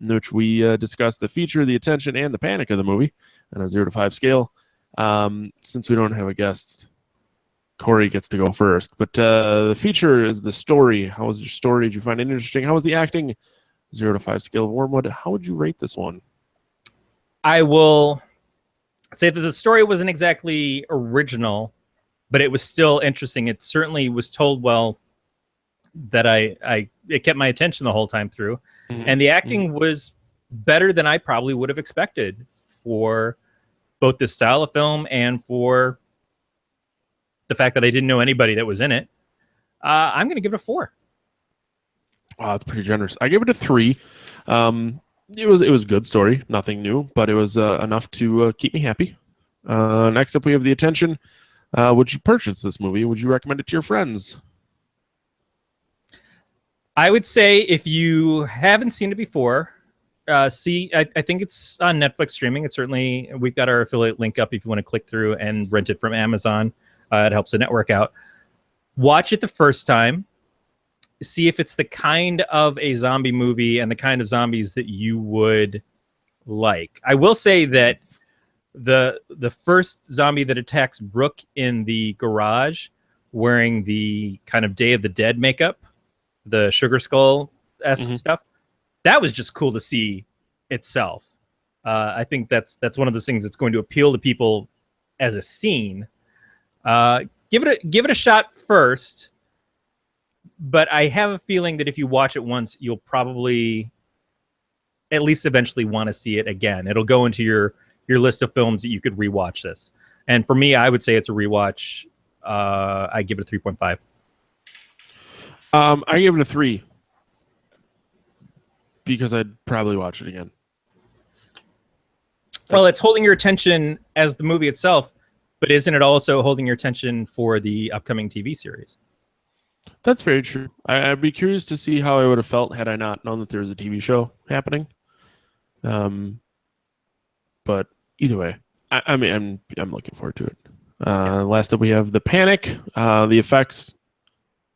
in which we discuss the feature, the attention, and the panic of the movie on a 0 to 5 scale. Since we don't have a guest, Corey gets to go first. But the feature is the story. How was your story? Did you find it interesting? How was the acting? 0 to 5 scale of Wyrmwood. How would you rate this one? I will say that the story wasn't exactly original, but it was still interesting. It certainly was told well, that it kept my attention the whole time through. Mm-hmm. And the acting was better than I probably would have expected for both this style of film and for the fact that I didn't know anybody that was in it. I'm going to give it a 4. Wow, that's pretty generous. I gave it a 3. It was a good story, nothing new, but it was enough to keep me happy. Next up, we have The Attention. Would you purchase this movie? Would you recommend it to your friends? I would say if you haven't seen it before, I think it's on Netflix streaming. It's certainly, we've got our affiliate link up if you want to click through and rent it from Amazon. It helps the network out. Watch it the first time. See if it's the kind of a zombie movie and the kind of zombies that you would like. I will say that the first zombie that attacks Brooke in the garage wearing the kind of Day of the Dead makeup, the Sugar Skull-esque stuff, that was just cool to see itself. I think that's one of those things that's going to appeal to people as a scene. Give it a shot first, but I have a feeling that if you watch it once, you'll probably at least eventually want to see it again. It'll go into your list of films that you could rewatch this. And for me, I would say it's a rewatch. I give it a 3.5. I give it a 3 because I'd probably watch it again. Well, it's holding your attention as the movie itself, but isn't it also holding your attention for the upcoming TV series? That's very true. I'd be curious to see how I would have felt had I not known that there was a TV show happening. But either way, I'm looking forward to it. Last up, we have The Panic. The effects.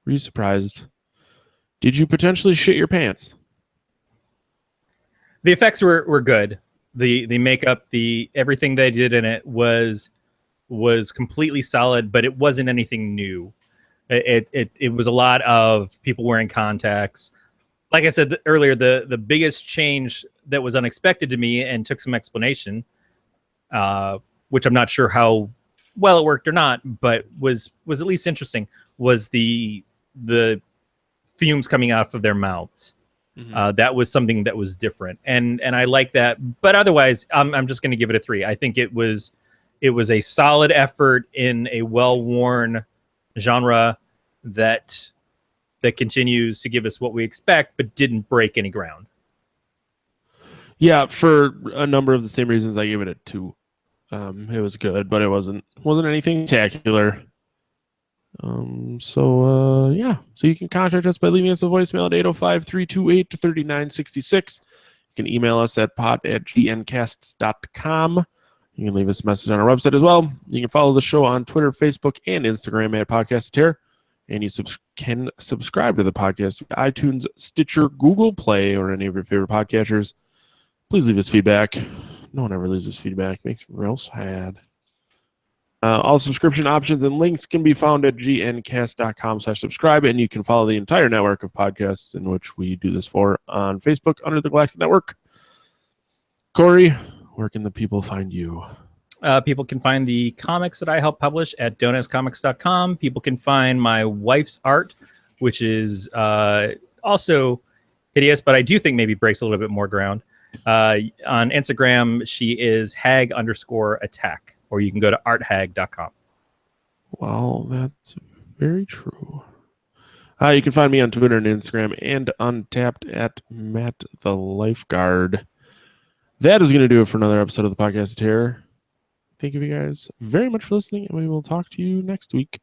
Were you surprised? Did you potentially shit your pants? The effects were good. The makeup, everything they did in it was completely solid, but it wasn't anything new. It was a lot of people wearing contacts. Like I said earlier, the biggest change that was unexpected to me and took some explanation, which I'm not sure how well it worked or not, but was at least interesting, was the fumes coming out of their mouths. That was something that was different, and I like that. But otherwise, I'm just going to give it a 3. I think it was a solid effort in a well-worn genre that continues to give us what we expect, but didn't break any ground. Yeah, for a number of the same reasons, I gave it a 2. It was good, but it wasn't anything spectacular. So you can contact us by leaving us a voicemail at 805-328-3966. You can email us at pot@gncasts.com. You can leave us a message on our website as well. You can follow the show on Twitter, Facebook, and Instagram at Podcastateer. And you can subscribe to the podcast via iTunes, Stitcher, Google Play, or any of your favorite podcatchers. Please leave us feedback. No one ever leaves us feedback. It makes me real sad. All subscription options and links can be found at gncast.com/subscribe, and you can follow the entire network of podcasts in which we do this for on Facebook under the Galactic Network. Corey, where can the people find you? People can find the comics that I help publish at donascomics.com. People can find my wife's art, which is also hideous, but I do think maybe breaks a little bit more ground. On Instagram, she is hag_attack, or you can go to arthag.com. Well, that's very true. You can find me on Twitter and Instagram and Untapped at Matt the Lifeguard. That is going to do it for another episode of the Podcast of Terror. Thank you guys very much for listening, and we will talk to you next week.